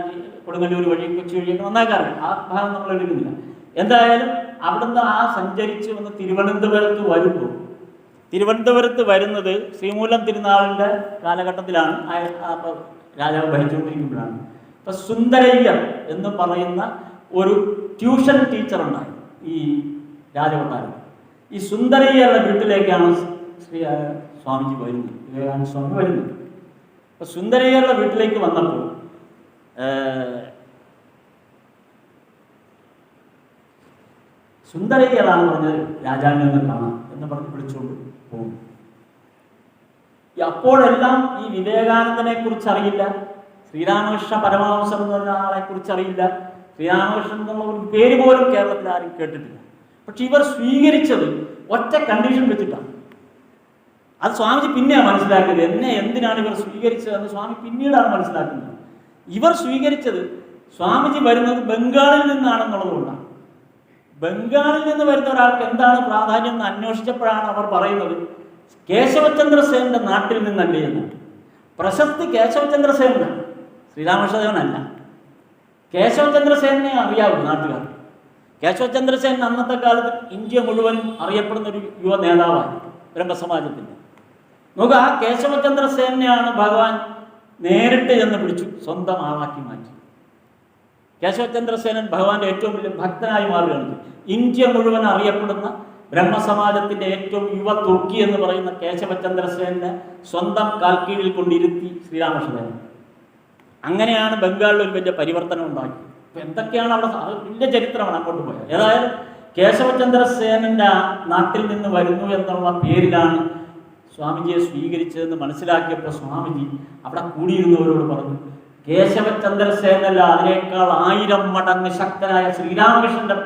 കൊടുങ്ങല്ലൂർ വഴി കൊച്ചി വഴിയൊക്കെ നന്നായിട്ട് അറിയാം. ആ ഭാഗം നമ്മൾ എടുക്കുന്നില്ല. എന്തായാലും അവിടുന്ന് ആ സഞ്ചരിച്ച് വന്ന് തിരുവനന്തപുരത്ത് വരുന്നത് ശ്രീമൂലം തിരുനാളിൻ്റെ കാലഘട്ടത്തിലാണ്. രാജാവ് ഭരിച്ചുകൊണ്ടിരിക്കുമ്പോഴാണ്. ഇപ്പം സുന്ദരയ്യർ എന്ന് പറയുന്ന ഒരു ട്യൂഷൻ ടീച്ചറുണ്ടായി ഈ രാജകൊട്ടാരം. ഈ സുന്ദരയ്യരുടെ വീട്ടിലേക്കാണ് സ്വാമിജി വരുന്നത്, വിവേകാനന്ദ സ്വാമി വരുന്നത്. അപ്പം സുന്ദരയ്യരുടെ വീട്ടിലേക്ക് വന്നപ്പോൾ സുന്ദരയ്യറാണ് പറഞ്ഞത് രാജാവിനെ ഒന്ന് കാണാം എന്ന് പറഞ്ഞ് വിളിച്ചുകൊണ്ട് പോകും. അപ്പോഴെല്ലാം ഈ വിവേകാനന്ദനെ കുറിച്ച് അറിയില്ല, ശ്രീരാമകൃഷ്ണ പരമഹംസൻ എന്ന് പറഞ്ഞ ആളെ കുറിച്ച് അറിയില്ല, ശ്രീരാമകൃഷ്ണൻ എന്നുള്ള ഒരു പേര് പോലും കേരളത്തിൽ ആരും കേട്ടിട്ടില്ല. പക്ഷെ ഇവർ സ്വീകരിച്ചത് ഒറ്റ കണ്ടീഷൻ വെച്ചിട്ടാണ്. അത് സ്വാമിജി പിന്നെയാണ് മനസ്സിലാക്കിയത്. എന്നെ എന്തിനാണ് ഇവർ സ്വീകരിച്ചതെന്ന് സ്വാമി പിന്നീടാണ് മനസ്സിലാക്കുന്നത്. ഇവർ സ്വീകരിച്ചത് സ്വാമിജി വരുന്നത് ബംഗാളിൽ നിന്നാണെന്നുള്ളതുകൊണ്ടാണ്. ബംഗാളിൽ നിന്ന് വരുന്ന ഒരാൾക്ക് എന്താണ് പ്രാധാന്യം എന്ന് അന്വേഷിച്ചപ്പോഴാണ് അവർ പറയുന്നത് കേശവചന്ദ്രസേനന്റെ നാട്ടിൽ നിന്നല്ലേ എന്ന്. പ്രശസ്തി കേശവചന്ദ്രസേനാണ്, ശ്രീരാമകൃഷ്ണദേവനല്ല. കേശവചന്ദ്രസേനെ അറിയാവൂ നാട്ടുകാർ. കേശവചന്ദ്രസേൻ അന്നത്തെ കാലത്ത് ഇന്ത്യ മുഴുവനും അറിയപ്പെടുന്ന ഒരു യുവ നേതാവാണ് ബ്രഹ്മസമാജത്തിൻ്റെ. നോക്കുക, ആ കേശവചന്ദ്രസേനെയാണ് ഭഗവാൻ നേരിട്ട് ചെന്ന് പിടിച്ചു സ്വന്തം ആളാക്കി മാറ്റി. കേശവചന്ദ്രസേനൻ ഭഗവാന്റെ ഏറ്റവും വലിയ ഭക്തനായി മാറുകയാണ്. ഇന്ത്യ മുഴുവൻ അറിയപ്പെടുന്ന ബ്രഹ്മസമാജത്തിൻ്റെ ഏറ്റവും യുവ തുർക്കി എന്ന് പറയുന്ന കേശവചന്ദ്രസേനെ സ്വന്തം കാൽക്കീഴിൽ കൊണ്ടിരുത്തി ശ്രീരാമകൃഷ്ണദേവൻ. അങ്ങനെയാണ് ബംഗാളിൽ ഒരു വലിയ പരിവർത്തനം ഉണ്ടാക്കിയത്. അപ്പം എന്തൊക്കെയാണ് അവിടെ വലിയ ചരിത്രമാണ് അങ്ങോട്ട് പോയത്. ഏതായാലും കേശവചന്ദ്രസേനൻ്റെ നാട്ടിൽ നിന്ന് വരുന്നു എന്നുള്ള പേരിലാണ് സ്വാമിജിയെ സ്വീകരിച്ചതെന്ന് മനസ്സിലാക്കിയപ്പോൾ സ്വാമിജി അവിടെ കൂടിയിരുന്നവരോട് പറഞ്ഞു, കേശവചന്ദ്രസേനല്ല, അതിനേക്കാൾ 1000 മടങ്ങ് ശക്തനായ ശ്രീരാമകൃഷ്ണന്റെ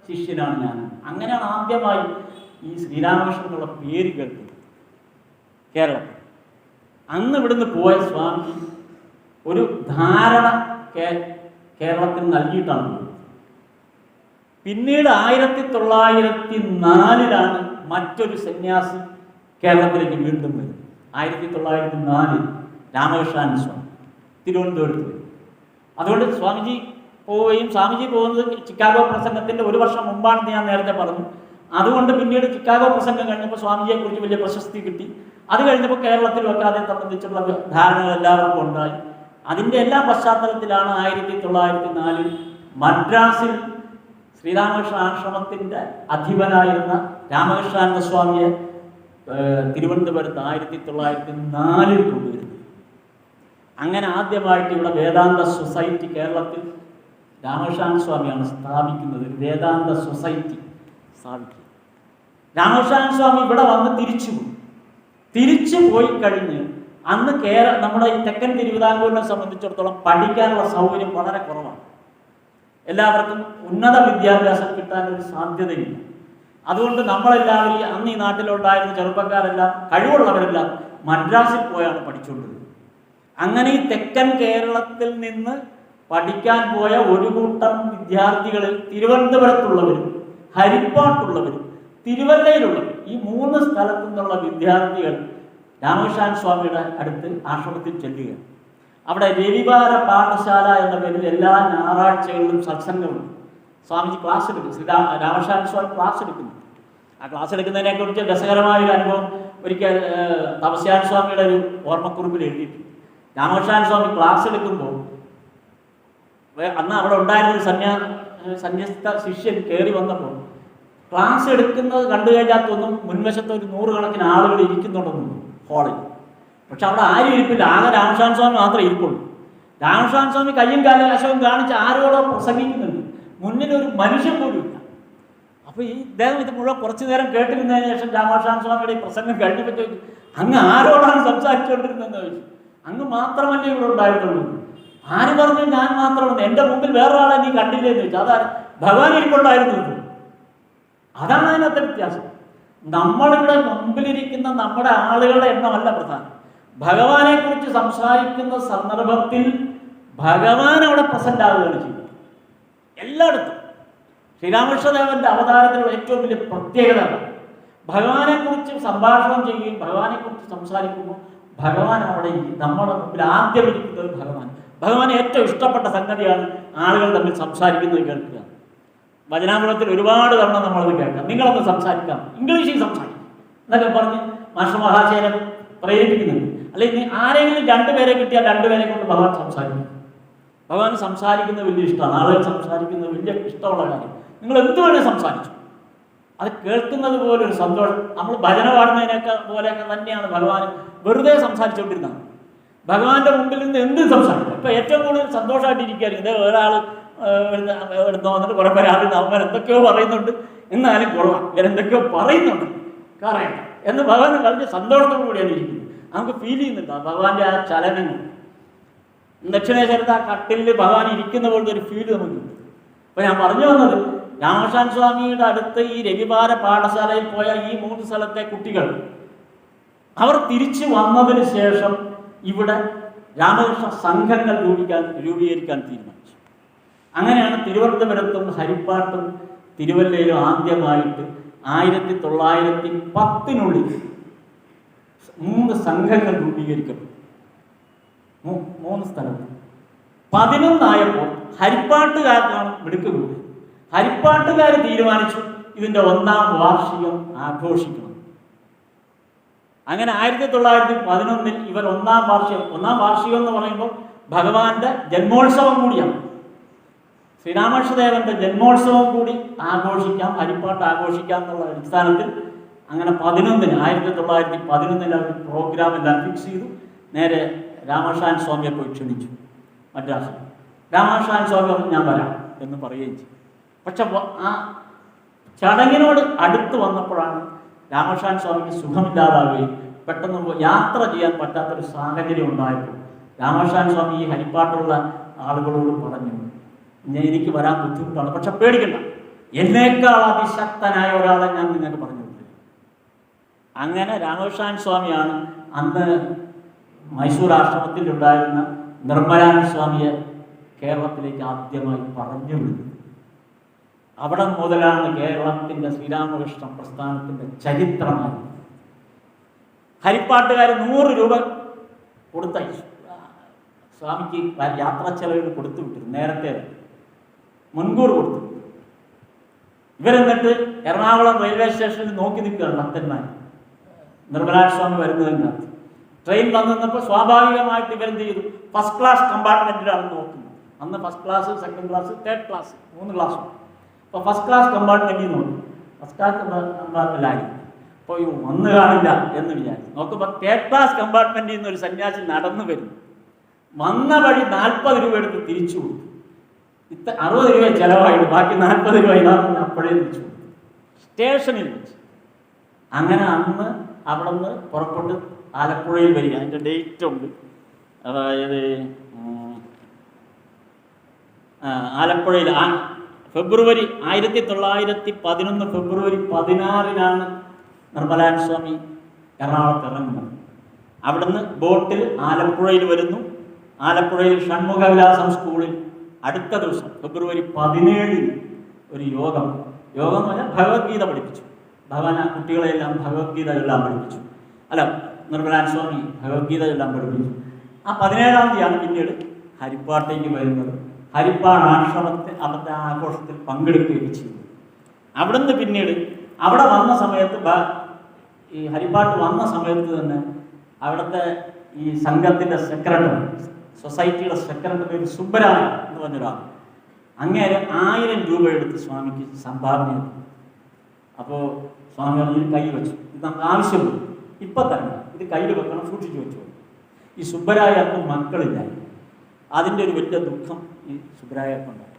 ശിഷ്യനാണ് ഞാൻ. അങ്ങനെയാണ് ആദ്യമായി ഈ ശ്രീരാമകൃഷ്ണൻ എന്നുള്ള പേര് കേൾക്കുന്നത് കേരളത്തിൽ. അന്ന് ഇവിടുന്ന് പോയ സ്വാമിജി ഒരു ധാരണ കേരളത്തിന് നൽകിയിട്ടാണ്. പിന്നീട് 1904 മറ്റൊരു സന്യാസി കേരളത്തിലേക്ക് വീണ്ടും വരും. 1904 രാമകൃഷ്ണാനന്ദ സ്വാമി തിരുവനന്തപുരത്ത് വരും. അതുകൊണ്ട് സ്വാമിജി പോവുകയും, സ്വാമിജി പോകുന്നത് ചിക്കാഗോ പ്രസംഗത്തിൻ്റെ ഒരു വർഷം മുമ്പാണെന്ന് ഞാൻ നേരത്തെ പറഞ്ഞു. അതുകൊണ്ട് പിന്നീട് ചിക്കാഗോ പ്രസംഗം കഴിഞ്ഞപ്പോൾ സ്വാമിജിയെക്കുറിച്ച് വലിയ പ്രശസ്തി കിട്ടി. അത് കഴിഞ്ഞപ്പോൾ കേരളത്തിലൊക്കെ അതിനെ സംബന്ധിച്ചുള്ള ധാരണകൾ എല്ലാവർക്കും ഉണ്ടായി. അതിൻ്റെ എല്ലാ പശ്ചാത്തലത്തിലാണ് 1904 മദ്രാസിൽ ശ്രീരാമകൃഷ്ണ ആശ്രമത്തിൻ്റെ അധിപനായിരുന്ന രാമകൃഷ്ണാനന്ദ സ്വാമിയെ തിരുവനന്തപുരത്ത് 1904 കൊണ്ടുവരുന്നത്. അങ്ങനെ ആദ്യമായിട്ട് ഇവിടെ വേദാന്ത സൊസൈറ്റി കേരളത്തിൽ രാമകൃഷ്ണൻ സ്വാമിയാണ് സ്ഥാപിക്കുന്നത്. ഒരു വേദാന്ത സൊസൈറ്റി സ്ഥാപിക്കുക. രാമകൃഷ്ണൻ സ്വാമി ഇവിടെ വന്ന് തിരിച്ചു പോയി കഴിഞ്ഞ് അന്ന് നമ്മുടെ ഈ തെക്കൻ തിരുവിതാംകൂറിനെ സംബന്ധിച്ചിടത്തോളം പഠിക്കാനുള്ള സൗകര്യം വളരെ കുറവാണ്. എല്ലാവർക്കും ഉന്നത വിദ്യാഭ്യാസം കിട്ടാനൊരു സാധ്യതയില്ല. അതുകൊണ്ട് നമ്മളെല്ലാവരും അന്ന് ഈ നാട്ടിലുണ്ടായിരുന്ന ചെറുപ്പക്കാരെല്ലാം കഴിവുള്ളവരെല്ലാം മദ്രാസിൽ പോയാണ് പഠിച്ചുകൊണ്ടിരുന്നത്. അങ്ങനെ ഈ തെക്കൻ കേരളത്തിൽ നിന്ന് പഠിക്കാൻ പോയ ഒരു കൂട്ടം വിദ്യാർത്ഥികളിൽ തിരുവനന്തപുരത്തുള്ളവരും ഹരിപ്പാട്ടുള്ളവരും തിരുവല്ലയിലുള്ളവരും ഈ 3 സ്ഥലത്തു നിന്നുള്ള വിദ്യാർത്ഥികൾ രാമകൃഷ്ണൻ സ്വാമിയുടെ അടുത്ത് ആശ്രമത്തിൽ ചെല്ലുകയാണ്. അവിടെ രവിവാര പാഠശാല എന്ന പേരിൽ എല്ലാ ഞായറാഴ്ചകളിലും സത്സംഗമുണ്ട്. സ്വാമിജി ക്ലാസ് എടുക്കും. രാമകൃഷ്ണൻ സ്വാമി ക്ലാസ് എടുക്കുന്നു. ആ ക്ലാസ് എടുക്കുന്നതിനെ കുറിച്ച് രസകരമായൊരു അനുഭവം ഒരിക്കൽ തപസ്യാൻ സ്വാമിയുടെ ഒരു ഓർമ്മക്കുറിപ്പിൽ എഴുതിയിട്ടുണ്ട്. രാമകൃഷ്ണൻ സ്വാമി ക്ലാസ് എടുക്കുമ്പോൾ അന്ന് അവിടെ ഉണ്ടായിരുന്നൊരു സന്യസ്ത ശിഷ്യൻ കയറി വന്നപ്പോൾ ക്ലാസ് എടുക്കുന്നത് കണ്ടു കഴിഞ്ഞാൽ തോന്നും മുൻവശത്ത് ഒരു 100 കണക്കിന് ആളുകൾ ഇരിക്കുന്നുണ്ടെന്നു ഹാളിൽ. പക്ഷെ അവിടെ ആരും ഇരിപ്പില്ല. ആകെ രാമകൃഷ്ണൻ സ്വാമി മാത്രമേ ഇരിപ്പുള്ളൂ. രാമകൃഷ്ണൻ സ്വാമി കയ്യും കാലവശവും കാണിച്ച് ആരോടോ പ്രസംഗിക്കുന്നുണ്ട്. മുന്നിലൊരു മനുഷ്യൻ പോലും ഇല്ല. അപ്പോൾ ഈ ഇദ്ദേഹം ഇത് മുഴുവൻ കുറച്ചു നേരം കേട്ടിരുന്നതിന് ശേഷം രാമകൃഷ്ണൻ സ്വാമിയുടെ ഈ പ്രസംഗം കഴിഞ്ഞപ്പോൾ ചോദിച്ചു, അങ്ങ് ആരോടാണ് സംസാരിച്ചുകൊണ്ടിരുന്നതെന്ന് ചോദിച്ചു. അങ്ങ് മാത്രമല്ലേ ഇവിടെ ഉണ്ടായിരുന്നുള്ളൂ. ആര് പറഞ്ഞു ഞാൻ മാത്രമാണ്? എൻ്റെ മുമ്പിൽ വേറൊരാളെ നീ കണ്ടില്ലേന്ന് ചോദിച്ചു. അതാ ഭഗവാൻ ഇരിപ്പുണ്ടായിരുന്നു. അതാണ് അതിനകത്തെ വ്യത്യാസം. നമ്മളിവിടെ മുമ്പിലിരിക്കുന്ന നമ്മുടെ ആളുകളുടെ എണ്ണമല്ല പ്രധാനം. ഭഗവാനെ കുറിച്ച് സംസാരിക്കുന്ന സന്ദർഭത്തിൽ ഭഗവാൻ അവിടെ പ്രസന്റ് ആവുകയാണ് ചെയ്യുന്നത്. എല്ലായിടത്തും ശ്രീരാമകൃഷ്ണദേവന്റെ അവതാരത്തിലുള്ള ഏറ്റവും വലിയ പ്രത്യേകത ഭഗവാനെ കുറിച്ച് സംഭാഷണം ചെയ്യുകയും ഭഗവാനെ കുറിച്ച് സംസാരിക്കുമ്പോൾ ഭഗവാൻ അവിടെ നമ്മുടെ മുമ്പിൽ ആദ്യം ഇരിക്കുന്നത് ഭഗവാന് ഏറ്റവും ഇഷ്ടപ്പെട്ട സംഗതിയാണ് ആളുകൾ തമ്മിൽ സംസാരിക്കുന്നത് കേൾക്കുക. വചനാമൃതത്തിൽ ഒരുപാട് തവണ നമ്മളത് കേൾക്കാം. നിങ്ങളൊന്ന് സംസാരിക്കാം, ഇംഗ്ലീഷിൽ സംസാരിക്കാം എന്നൊക്കെ പറഞ്ഞ് മാസ്റ്റർ മഹാശയനെ പ്രേരിപ്പിക്കുന്നുണ്ട്. അല്ലെങ്കിൽ ആരെങ്കിലും 2 പേരെ കിട്ടിയാൽ 2 പേരെ കൊണ്ട് ഭഗവാൻ സംസാരിക്കും. ഭഗവാൻ സംസാരിക്കുന്നത് വലിയ ഇഷ്ടമാണ്. ആളുകൾ സംസാരിക്കുന്നത് വലിയ ഇഷ്ടമുള്ള കാര്യം. നിങ്ങൾ എന്ത് വേണേൽ സംസാരിച്ചു, അത് കേൾക്കുന്നത് പോലെ ഒരു സന്തോഷം. നമ്മൾ ഭജന പാടുന്നതിനൊക്കെ പോലെയൊക്കെ തന്നെയാണ് ഭഗവാൻ വെറുതെ സംസാരിച്ചുകൊണ്ടിരുന്നത്. ഭഗവാന്റെ മുമ്പിൽ നിന്ന് എന്ത് സംസാരിക്കും. ഇപ്പം ഏറ്റവും കൂടുതൽ സന്തോഷമായിട്ടിരിക്കുകയായിരിക്കും. ഇതേ ഒരാൾ എടുത്ത് വന്നിട്ട് കുറേ പേര് ആദ്യം അവന്മാർ എന്തൊക്കെയോ പറയുന്നുണ്ട്, എന്നാലും കൊള്ളാം, ഇവരെന്തൊക്കെയോ പറയുന്നുണ്ട് പറയണ്ട എന്ന് ഭഗവാൻ വളരെ സന്തോഷത്തോടു കൂടിയാണ് ഇരിക്കുന്നത്. നമുക്ക് ഫീൽ ചെയ്യുന്നുണ്ട് ഭഗവാന്റെ ആ ചലനങ്ങൾ. ദക്ഷിണേശ്വരത്ത് ആ കട്ടിലിൽ ഭഗവാൻ ഇരിക്കുന്ന പോലത്തെ ഒരു ഫീൽ നമുക്ക് കിട്ടും. അപ്പോൾ ഞാൻ പറഞ്ഞു വന്നത്, രാമകൃഷ്ണൻ സ്വാമിയുടെ അടുത്ത് ഈ രവിവാര പാഠശാലയിൽ പോയ ഈ 3 സ്ഥലത്തെ കുട്ടികൾ അവർ തിരിച്ചു വന്നതിന് ശേഷം ഇവിടെ രാമകൃഷ്ണ സംഘങ്ങൾ രൂപീകരിക്കാൻ തീരുമാനിച്ചു. അങ്ങനെയാണ് തിരുവനന്തപുരത്തും ഹരിപ്പാട്ടും തിരുവല്ലയിലും ആദ്യമായിട്ട് 1910 3 സംഘങ്ങൾ രൂപീകരിക്കപ്പെട്ടു. 3 സ്ഥലത്ത് 11 ഹരിപ്പാട്ടുകാർക്കാണ് മിടുക്ക് കൂടി. ഹരിപ്പാട്ടുകാർ തീരുമാനിച്ചു ഇതിൻ്റെ 1ാം വാർഷികം ആഘോഷിക്കണം. അങ്ങനെ 1911 ഇവർ 1ാം വാർഷികം എന്ന് പറയുമ്പോൾ ഭഗവാന്റെ ജന്മോത്സവം കൂടിയാണ്. ശ്രീരാമകൃഷ്ണദേവന്റെ ജന്മോത്സവം കൂടി ആഘോഷിക്കാം, ഹരിപ്പാട്ട് ആഘോഷിക്കാം എന്നുള്ള അടിസ്ഥാനത്തിൽ അങ്ങനെ 1911 അവർ പ്രോഗ്രാം എല്ലാം ഫിക്സ് ചെയ്തു. നേരെ രാമകൃഷ്ണൻ സ്വാമിയെ പോയി ക്ഷണിച്ചു മദ്രാസിൽ. രാമകൃഷ്ണൻ സ്വാമി ഞാൻ വരാം എന്ന് പറയുകയും ചെയ്തു. പക്ഷെ ആ ചടങ്ങിനോട് അടുത്ത് വന്നപ്പോഴാണ് രാമകൃഷ്ണൻ സ്വാമിക്ക് സുഖമില്ലാതാവുകയും പെട്ടെന്ന് യാത്ര ചെയ്യാൻ പറ്റാത്തൊരു സാഹചര്യം ഉണ്ടായപ്പോൾ രാമകൃഷ്ണൻ സ്വാമി ഈ ഹരിപ്പാട്ടുള്ള ആളുകളോട് പറഞ്ഞു, എനിക്ക് വരാൻ ബുദ്ധിമുട്ടാണ്, പക്ഷെ പേടിക്കണ്ട, എന്നേക്കാൾ അതിശക്തനായ ഒരാളെ ഞാൻ നിങ്ങൾക്ക് പറഞ്ഞു കൊടുത്തു. അങ്ങനെ രാമകൃഷ്ണൻ സ്വാമിയാണ് അന്ന് മൈസൂർ ആശ്രമത്തിൽ ഉണ്ടായിരുന്ന നിർമ്മലാനന്ദ സ്വാമിയെ കേരളത്തിലേക്ക് ആദ്യമായി പറഞ്ഞു വിടുന്നത്. അവിടെ മുതലാണ് കേരളത്തിൻ്റെ ശ്രീരാമകൃഷ്ണ പ്രസ്ഥാനത്തിൻ്റെ ചരിത്രമായി. ഹരിപ്പാട്ടുകാർ 100 രൂപ കൊടുത്തയച്ചു. സ്വാമിക്ക് യാത്രാ ചെലവിന് കൊടുത്തു വിട്ടിരുന്നു. നേരത്തെ മുൻകൂർ കൊടുത്തു. ഇവരെന്നിട്ട് എറണാകുളം റെയിൽവേ സ്റ്റേഷനിൽ നോക്കി നിൽക്കുകയാണ് ഭക്തന്മാർ നിർമ്മലാനന്ദ സ്വാമി വരുന്നതിനകത്ത്. ട്രെയിൻ വന്നു നിന്നപ്പോൾ സ്വാഭാവികമായിട്ട് ഇവരെന്ത് ചെയ്തു, ഫസ്റ്റ് ക്ലാസ് കമ്പാർട്ട്മെൻറ്റിലാണ് നോക്കുന്നത്. അന്ന് first class, second class, third class 3 ക്ലാസ്സും. അപ്പോൾ ഫസ്റ്റ് ക്ലാസ് കമ്പാർട്ട്മെൻറ്റിൽ നോക്കി. ഫസ്റ്റ് ക്ലാസ് കമ്പാർട്ട്മെൻറ്റിലായി. അപ്പോൾ വന്ന് കാണില്ല എന്ന് വിചാരിച്ചു. നോക്കുമ്പോൾ തേർഡ് ക്ലാസ് കമ്പാർട്ട്മെൻറ്റിൽ നിന്ന് ഒരു സന്യാസി നടന്നു വരുന്നു. വന്ന വഴി 40 രൂപ എടുത്ത് തിരിച്ചു കൊടുത്തു. 60 രൂപ ചിലവായിട്ട് ബാക്കി 40 രൂപ ഇതാണെന്ന് അപ്പോഴേ തിരിച്ചു കൊടുത്തു, സ്റ്റേഷനിൽ വെച്ച്. അങ്ങനെ അന്ന് അവിടെ നിന്ന് പുറപ്പെട്ട് ആലപ്പുഴയിൽ വരിക. അതിൻ്റെ ഡേറ്റ് ഉണ്ട്. അതായത് ആലപ്പുഴയിൽ ഫെബ്രുവരി 1911 ഫെബ്രുവരി 16 നിർമ്മലാനന്ദ സ്വാമി എറണാകുളത്ത് ഇറങ്ങുന്നത്. അവിടുന്ന് ബോട്ടിൽ ആലപ്പുഴയിൽ വരുന്നു. ആലപ്പുഴയിൽ ഷൺമുഖവിലാസം സ്കൂളിൽ അടുത്ത ദിവസം ഫെബ്രുവരി 17 ഒരു യോഗം എന്ന് പറഞ്ഞാൽ ഭഗവത്ഗീത പഠിപ്പിച്ചു. ഭഗവാൻ ആ കുട്ടികളെല്ലാം ഭഗവത്ഗീത എല്ലാം പഠിപ്പിച്ചു. അല്ല, നിർമ്മലാനന്ദ സ്വാമി ഭഗവത്ഗീത എല്ലാം പഠിപ്പിച്ചു. ആ 17-ാം തീയതിയാണ് പിന്നീട് ഹരിപ്പാട്ടേക്ക് വരുന്നത്. ഹരിപ്പാട് ആശ്രമത്തെ അവിടുത്തെ ആഘോഷത്തിൽ പങ്കെടുക്കുകയും ചെയ്തു. അവിടുന്ന് പിന്നീട് അവിടെ വന്ന സമയത്ത് ഈ ഹരിപ്പാട്ട് വന്ന സമയത്ത് തന്നെ അവിടുത്തെ ഈ സംഘത്തിൻ്റെ സെക്രട്ടറി, സൊസൈറ്റിയുടെ സെക്രട്ടറി ഒരു സുബ്ബരായ എന്ന് പറഞ്ഞൊരാൾ, അങ്ങേരെ 1000 രൂപ എടുത്ത് സ്വാമിക്ക് സംഭാവന ചെയ്തു. അപ്പോൾ സ്വാമി പറഞ്ഞ് കൈ വെച്ചു, ഇത് നമുക്ക് ആവശ്യമുള്ളൂ, ഇപ്പം തന്നെ ഇത് കയ്യിൽ വെക്കണം, സൂക്ഷിച്ചു വെച്ചു. ഈ സുബ്ബരായർക്കും മക്കളില്ല. അതിൻ്റെ ഒരു വലിയ ദുഃഖം ഈ സുബ്ബരായർക്കുണ്ടായി.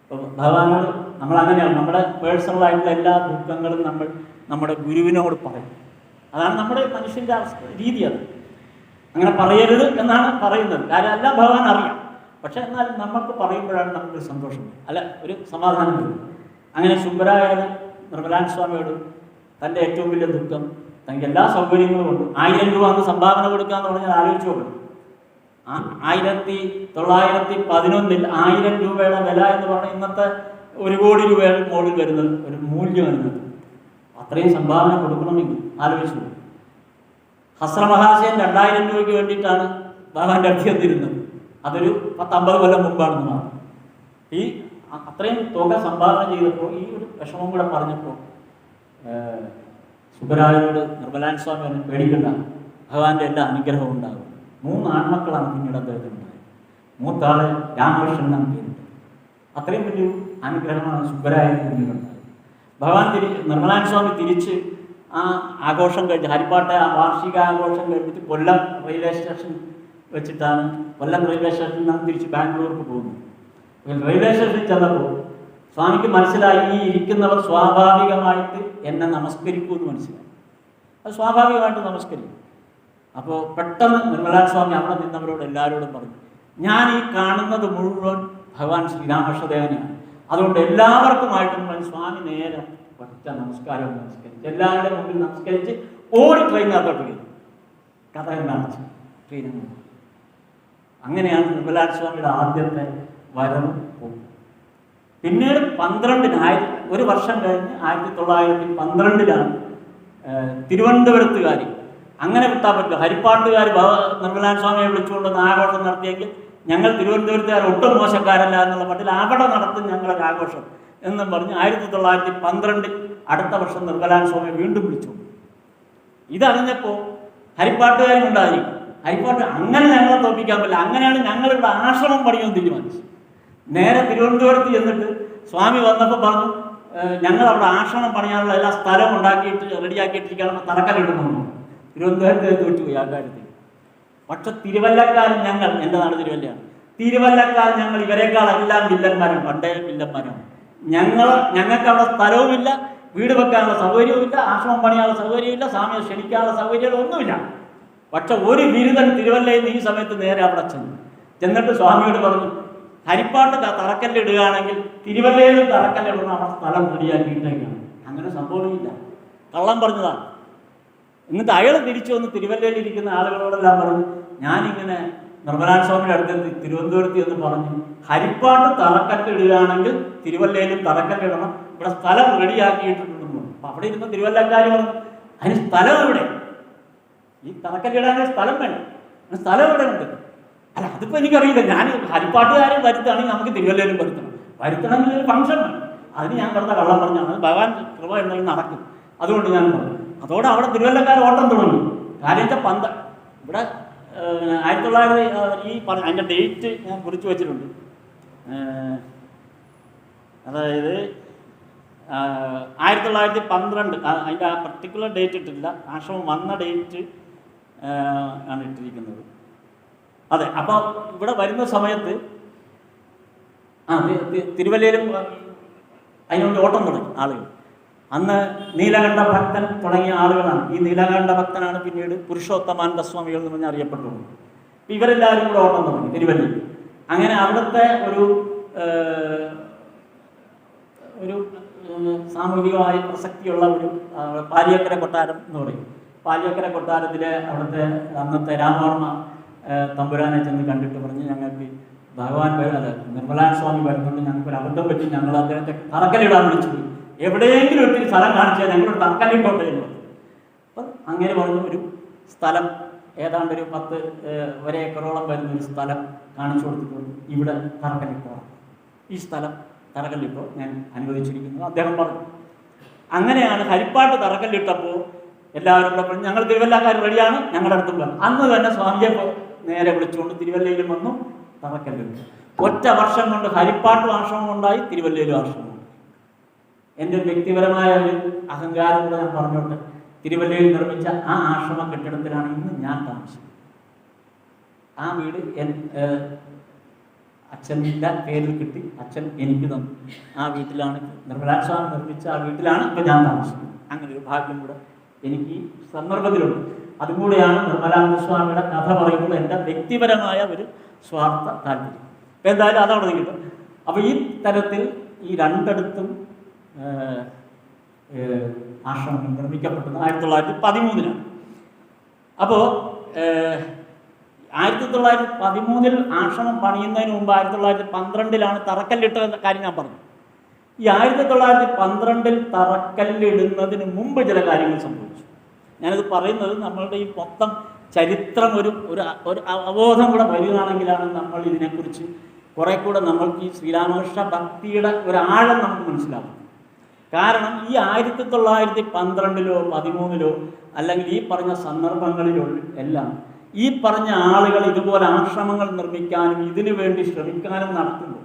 അപ്പോൾ ഭഗവാനോട് നമ്മളങ്ങനെയാണ്, നമ്മുടെ പേഴ്സണലായിട്ടുള്ള എല്ലാ ദുഃഖങ്ങളും നമ്മൾ നമ്മുടെ ഗുരുവിനോട് പറയും. അതാണ് നമ്മുടെ മനുഷ്യൻ്റെ രീതി. അത് അങ്ങനെ പറയരുത് എന്നാണ് പറയുന്നത്. കാര്യം എല്ലാം ഭഗവാൻ അറിയാം. പക്ഷെ എന്നാലും നമുക്ക് പറയുമ്പോഴാണ് നമുക്കൊരു സന്തോഷം, അല്ല ഒരു സമാധാനം വരും. അങ്ങനെ സുബ്ബരായർ നിർമ്മലാനന്ദ സ്വാമിയോട് തൻ്റെ ഏറ്റവും വലിയ ദുഃഖം, തനിക്ക് എല്ലാ സൗകര്യങ്ങളും ഉണ്ട്, 1000 രൂപ അന്ന് സംഭാവന കൊടുക്കാന്ന് പറഞ്ഞാൽ ആലോചിച്ച് നോക്കണം. 1911 1000 രൂപയുടെ വില എന്ന് പറഞ്ഞാൽ ഇന്നത്തെ 1 കോടി രൂപയുടെ മുകളിൽ വരുന്നത് ഒരു മൂല്യം വരുന്നത്. അത്രയും സംഭാവന കൊടുക്കണമെങ്കിൽ ആലോചിച്ചു. ഹസ്രമഹാശയൻ 2000 രൂപയ്ക്ക് വേണ്ടിയിട്ടാണ് ഭഗവാന്റെ അടുത്ത് എത്തിയിരുന്നത്. അതൊരു 10-50 കൊല്ലം മുമ്പാണെന്ന് മാത്രം. ഈ അത്രയും തുക സംഭാവന ചെയ്തപ്പോൾ ഈ ഒരു വിഷമം കൂടെ പറഞ്ഞപ്പോൾ സുബ്ബരായരോട് നിർമ്മലാനന്ദ സ്വാമി പറഞ്ഞു, പേടിക്കണ്ട, ഭഗവാന്റെ എല്ലാ അനുഗ്രഹവും ഉണ്ടാകും. 3 ആൺമക്കളാണ് പിന്നീട് അദ്ദേഹത്തിനുണ്ടായത്. മൂത്താള് രാമകൃഷ്ണൻ എന്നാണ് പേരിട്ടത്. അത്രയും വലിയൊരു അനുഗ്രഹമാണ് സുബ്ബരായർ പിന്നീടുണ്ടായത്. ഭഗവാൻ നിർമ്മലാനന്ദ സ്വാമി തിരിച്ച് ആ ആഘോഷം കഴിഞ്ഞ് ഹരിപ്പാട്ടെ ആ വാർഷിക ആഘോഷം കഴിഞ്ഞിട്ട് കൊല്ലം റെയിൽവേ സ്റ്റേഷൻ വെച്ചിട്ടാണ്, കൊല്ലം റെയിൽവേ സ്റ്റേഷനിൽ നിന്നാണ് തിരിച്ച് ബാംഗ്ലൂർക്ക് പോകുന്നത്. റെയിൽവേ സ്റ്റേഷനിൽ ചെന്നപ്പോൾ സ്വാമിക്ക് മനസ്സിലായി, ഈ ഇരിക്കുന്നവർ സ്വാഭാവികമായിട്ട് എന്നെ നമസ്കരിക്കൂ എന്ന് മനസ്സിലായി. അത് സ്വാഭാവികമായിട്ട് നമസ്കരിക്കും. അപ്പോൾ പെട്ടെന്ന് നിർമ്മലാനന്ദ സ്വാമി അവിടെ നിന്നവരോട് എല്ലാവരോടും പറഞ്ഞു, ഞാൻ ഈ കാണുന്നത് മുഴുവൻ ഭഗവാൻ ശ്രീരാമകൃഷ്ണദേവനെയാണ്. അതുകൊണ്ട് എല്ലാവർക്കുമായിട്ടും സ്വാമി നേരെ ഒറ്റ നമസ്കാരം നമസ്കരിച്ച് എല്ലാവരുടെ മുമ്പിൽ നമസ്കരിച്ച് ഓടി ട്രെയിനകത്തോട്ട് കയറി കഥ കാണിച്ചു ട്രെയിനിൽ. അങ്ങനെയാണ് നിർമ്മലാനന്ദ സ്വാമിയുടെ ആദ്യത്തെ വരവും പോകും. പിന്നീട് 12 ഒരു വർഷം കഴിഞ്ഞ് 1912 തിരുവനന്തപുരത്തുകാർ അങ്ങനെ വിട്ടാൽ പറ്റില്ല. ഹരിപ്പാട്ടുകാർ നിർമ്മലാനന്ദ സ്വാമിയെ വിളിച്ചുകൊണ്ടുവന്ന് ആഘോഷം നടത്തിയെങ്കിൽ ഞങ്ങൾ തിരുവനന്തപുരത്തുകാർ ഒട്ടും മോശക്കാരല്ല എന്നുള്ള മട്ടിൽ അവിടെ നടത്തും ഞങ്ങളൊരു ആഘോഷം എന്നും പറഞ്ഞ് 1912 അടുത്ത വർഷം നിർമ്മലാനന്ദ സ്വാമിയെ വീണ്ടും വിളിച്ചു. ഇതറിഞ്ഞപ്പോൾ ഹരിപ്പാട്ടുകാരുണ്ടായി. ഹരിപ്പാട്ട് അങ്ങനെ ഞങ്ങളെ തോൽപ്പിക്കാൻ പറ്റില്ല. അങ്ങനെയാണ് ഞങ്ങളിവിടെ ആശ്രമം പണിയാൻ തീരുമാനിച്ചു. നേരെ തിരുവനന്തപുരത്ത് ചെന്നിട്ട് സ്വാമി വന്നപ്പോൾ പറഞ്ഞു, ഞങ്ങൾ അവിടെ ആശ്രമം പണിയാനുള്ള എല്ലാ സ്ഥലം ഉണ്ടാക്കിയിട്ട് റെഡിയാക്കിയിട്ടിരിക്കുകയാണ്, തറക്കല്ലിടുന്നു. തിരുവനന്തപുരത്ത് തോറ്റുപോയി ആ കാര്യത്തിൽ. പക്ഷെ തിരുവല്ലക്കാരൻ ഞങ്ങൾ, എൻ്റെ നാട് തിരുവല്ലയാണ്, തിരുവല്ലക്കാരൻ ഞങ്ങൾ ഇവരെക്കാളെല്ലാം വില്ലന്മാരാണ്, പണ്ടേ വില്ലന്മാരാണ്. ഞങ്ങൾക്ക് അവിടെ സ്ഥലവുമില്ല, വീട് വെക്കാനുള്ള സൗകര്യവുമില്ല, ആശ്രമം പണിയാനുള്ള സൗകര്യമില്ല, സ്വാമിയെ ക്ഷണിക്കാനുള്ള സൗകര്യങ്ങളൊന്നുമില്ല. പക്ഷെ ഒരു ബിരുദൻ തിരുവല്ലയിൽ നിന്ന് ഈ സമയത്ത് നേരെ അവിടെ ചെന്നിട്ട് സ്വാമിയോട് പറഞ്ഞു, ഹരിപ്പാട്ട് തറക്കല്ലിടുകയാണെങ്കിൽ തിരുവല്ലയിലും തറക്കല്ലിടണം, അവിടെ സ്ഥലം റെഡിയാക്കിയിട്ടേക്കാണ്. അങ്ങനെ സംഭവമില്ല, കള്ളം പറഞ്ഞതാണ്. എന്നിട്ട് അയാൾ തിരിച്ചു വന്ന് തിരുവല്ലയിൽ ഇരിക്കുന്ന ആളുകളോടെല്ലാം പറഞ്ഞു, ഞാനിങ്ങനെ നിർമ്മലാനന്ദ സ്വാമിയുടെ അടുത്ത് തിരുവനന്തപുരത്ത് എന്ന് പറഞ്ഞു, ഹരിപ്പാട്ട് തറക്കല്ലിടുകയാണെങ്കിൽ തിരുവല്ലയിലും തറക്കല്ലിടണം, ഇവിടെ സ്ഥലം റെഡിയാക്കിയിട്ടുണ്ടെന്ന്. അപ്പം അവിടെ ഇരുന്ന തിരുവല്ലക്കാർ പറഞ്ഞു, അതിന് സ്ഥലം എവിടെ? ഈ തറക്കല്ലിടാനുള്ള സ്ഥലം വേണം, സ്ഥലം എവിടെ ഉണ്ട്? അല്ല, അതിപ്പോൾ എനിക്കറിയില്ല, ഞാൻ ഹരിപ്പാട്ടുകാരെ വരുത്തുകയാണെങ്കിൽ നമുക്ക് തിരുവല്ലയിലും വരുത്തണമെങ്കിൽ ഒരു ഫംഗ്ഷൻ വേണം, അതിന് ഞാൻ വെറുതെ കള്ളം പറഞ്ഞാണ്, ഭഗവാൻ കൃപ ഉണ്ടെങ്കിൽ നടക്കും, അതുകൊണ്ട് ഞാൻ പറഞ്ഞു. അതോടെ അവിടെ തിരുവല്ലക്കാർ ഓട്ടം തുടങ്ങി. കാര്യം വെച്ചാൽ ഇവിടെ 1900 ഈ അതിൻ്റെ ഡേറ്റ് ഞാൻ കുറിച്ച് വെച്ചിട്ടുണ്ട്. അതായത് 1912 അതിൻ്റെ ആ പർട്ടിക്കുലർ ഡേറ്റ് ഇട്ടിട്ടില്ല, ആശ്രമം വന്ന ഡേറ്റ് ആണ് ഇട്ടിരിക്കുന്നത്. അതെ. അപ്പോൾ ഇവിടെ വരുന്ന സമയത്ത് തിരുവല്ലയിലും അതിനുവേണ്ടി ഓട്ടം തുടങ്ങി ആളുകൾ. അന്ന് നീലകണ്ഠ ഭക്തൻ തുടങ്ങിയ ആളുകളാണ്. ഈ നീലകണ്ഠ ഭക്തനാണ് പിന്നീട് പുരുഷോത്തമാനന്ദ സ്വാമികൾ എന്ന് പറഞ്ഞ് അറിയപ്പെട്ടുള്ളത്. ഇവരെല്ലാവരും കൂടെ ഓട്ടം തുടങ്ങി തിരുവല്ലയിൽ. അങ്ങനെ അവിടുത്തെ ഒരു സാമൂഹികമായ പ്രസക്തിയുള്ള ഒരു പാലിയക്കര കൊട്ടാരം എന്ന് പറയും. പാലിയക്കര കൊട്ടാരത്തിലെ അവിടുത്തെ അന്നത്തെ രാമവർമ്മ തമ്പുരാനെ ചെന്ന് കണ്ടിട്ട് പറഞ്ഞ്, ഞങ്ങൾക്ക് ഭഗവാൻ നിർമ്മലാനന്ദ സ്വാമി വരുന്നുണ്ട്, ഞങ്ങൾക്കൊരു അബദ്ധം പറ്റി, ഞങ്ങൾ അദ്ദേഹത്തെ തറക്കല്ലിടാൻ വിളിച്ചുപോയി, എവിടെയെങ്കിലും ഒത്തിരി സ്ഥലം കാണിച്ചാൽ ഞങ്ങളൊരു തറക്കല്ലിട്ടോട്ടെ എന്ന് പറഞ്ഞു. അപ്പം അങ്ങനെ പറഞ്ഞ ഒരു സ്ഥലം ഏതാണ്ട് ഒരു 10 ഏക്കറോളം വരുന്നൊരു സ്ഥലം കാണിച്ചു കൊടുത്തിട്ടുണ്ട്. ഇവിടെ തറക്കല്ലിട്ടോ, ഈ സ്ഥലം തറക്കല്ലിട്ടോ ഞാൻ അനുവദിച്ചിരിക്കുന്നു അദ്ദേഹം പറഞ്ഞു. അങ്ങനെയാണ് ഹരിപ്പാട്ട് തറക്കല്ലിട്ടപ്പോൾ എല്ലാവരും കൂടെ പറഞ്ഞു, ഞങ്ങൾ തിരുവല്ലക്കാർ റെഡിയാണ്, ഞങ്ങളുടെ അടുത്തും പറഞ്ഞു. അന്ന് തന്നെ സ്വാമിയെ നേരെ വിളിച്ചുകൊണ്ട് തിരുവല്ലയിലും വന്നു തറക്കല്ലിട്ടു. ഒറ്റ വർഷം കൊണ്ട് ഹരിപ്പാട്ടും ആശ്രമം ഉണ്ടായി, തിരുവല്ലയിലും ആശ്രമം. എൻ്റെ വ്യക്തിപരമായ ഒരു അഹങ്കാരം കൂടെ ഞാൻ പറഞ്ഞോട്ടെ, തിരുവല്ലയിൽ നിർമ്മിച്ച ആ ആശ്രമ കെട്ടിടത്തിലാണ് ഇന്ന് ഞാൻ താമസിക്കുന്നത്. ആ വീട് അച്ഛൻ്റെ പേരിൽ കിട്ടി, അച്ഛൻ എനിക്ക് തന്നു. ആ വീട്ടിലാണ് നിർമ്മലാനന്ദ സ്വാമി നിർമ്മിച്ച ആ വീട്ടിലാണ് ഇപ്പം ഞാൻ താമസിക്കുന്നത്. അങ്ങനെ ഒരു ഭാഗ്യം കൂടെ എനിക്ക് ഈ സന്ദർഭത്തിലുണ്ട്. അതും കൂടെയാണ് നിർമ്മലാനന്ദ സ്വാമിയുടെ കഥ പറയുമ്പോൾ എൻ്റെ വ്യക്തിപരമായ ഒരു സ്വാർത്ഥ താല്പര്യം. ഇപ്പം എന്തായാലും അതവിടെ നിൽക്കും. അപ്പോൾ ഈ തരത്തിൽ ഈ രണ്ടിടത്തും ആശ്രമം നിർമ്മിക്കപ്പെട്ടത് 1913 അപ്പോൾ 1913 ആശ്രമം പണിയുന്നതിന് മുമ്പ് 1912 തറക്കല്ലിട്ട കാര്യം ഞാൻ പറഞ്ഞു. ഈ 1912 തറക്കല്ലിടുന്നതിന് മുമ്പ് ചില കാര്യങ്ങൾ സംഭവിച്ചു. ഞാനിത് പറയുന്നത് നമ്മളുടെ ഈ മൊത്തം ചരിത്രം ഒരു അവബോധം കൂടെ വരികയാണെങ്കിലാണ് നമ്മൾ ഇതിനെക്കുറിച്ച് കുറെ കൂടെ നമ്മൾക്ക് ഈ ശ്രീരാമകൃഷ്ണ ഭക്തിയുടെ ഒരാഴം നമുക്ക് മനസ്സിലാവും. കാരണം ഈ 1912 13 അല്ലെങ്കിൽ ഈ പറഞ്ഞ സന്ദർഭങ്ങളിലോ എല്ലാം ഈ പറഞ്ഞ ആളുകൾ ഇതുപോലെ ആശ്രമങ്ങൾ നിർമ്മിക്കാനും ഇതിനു വേണ്ടി ശ്രമിക്കാനും നടത്തുന്നു.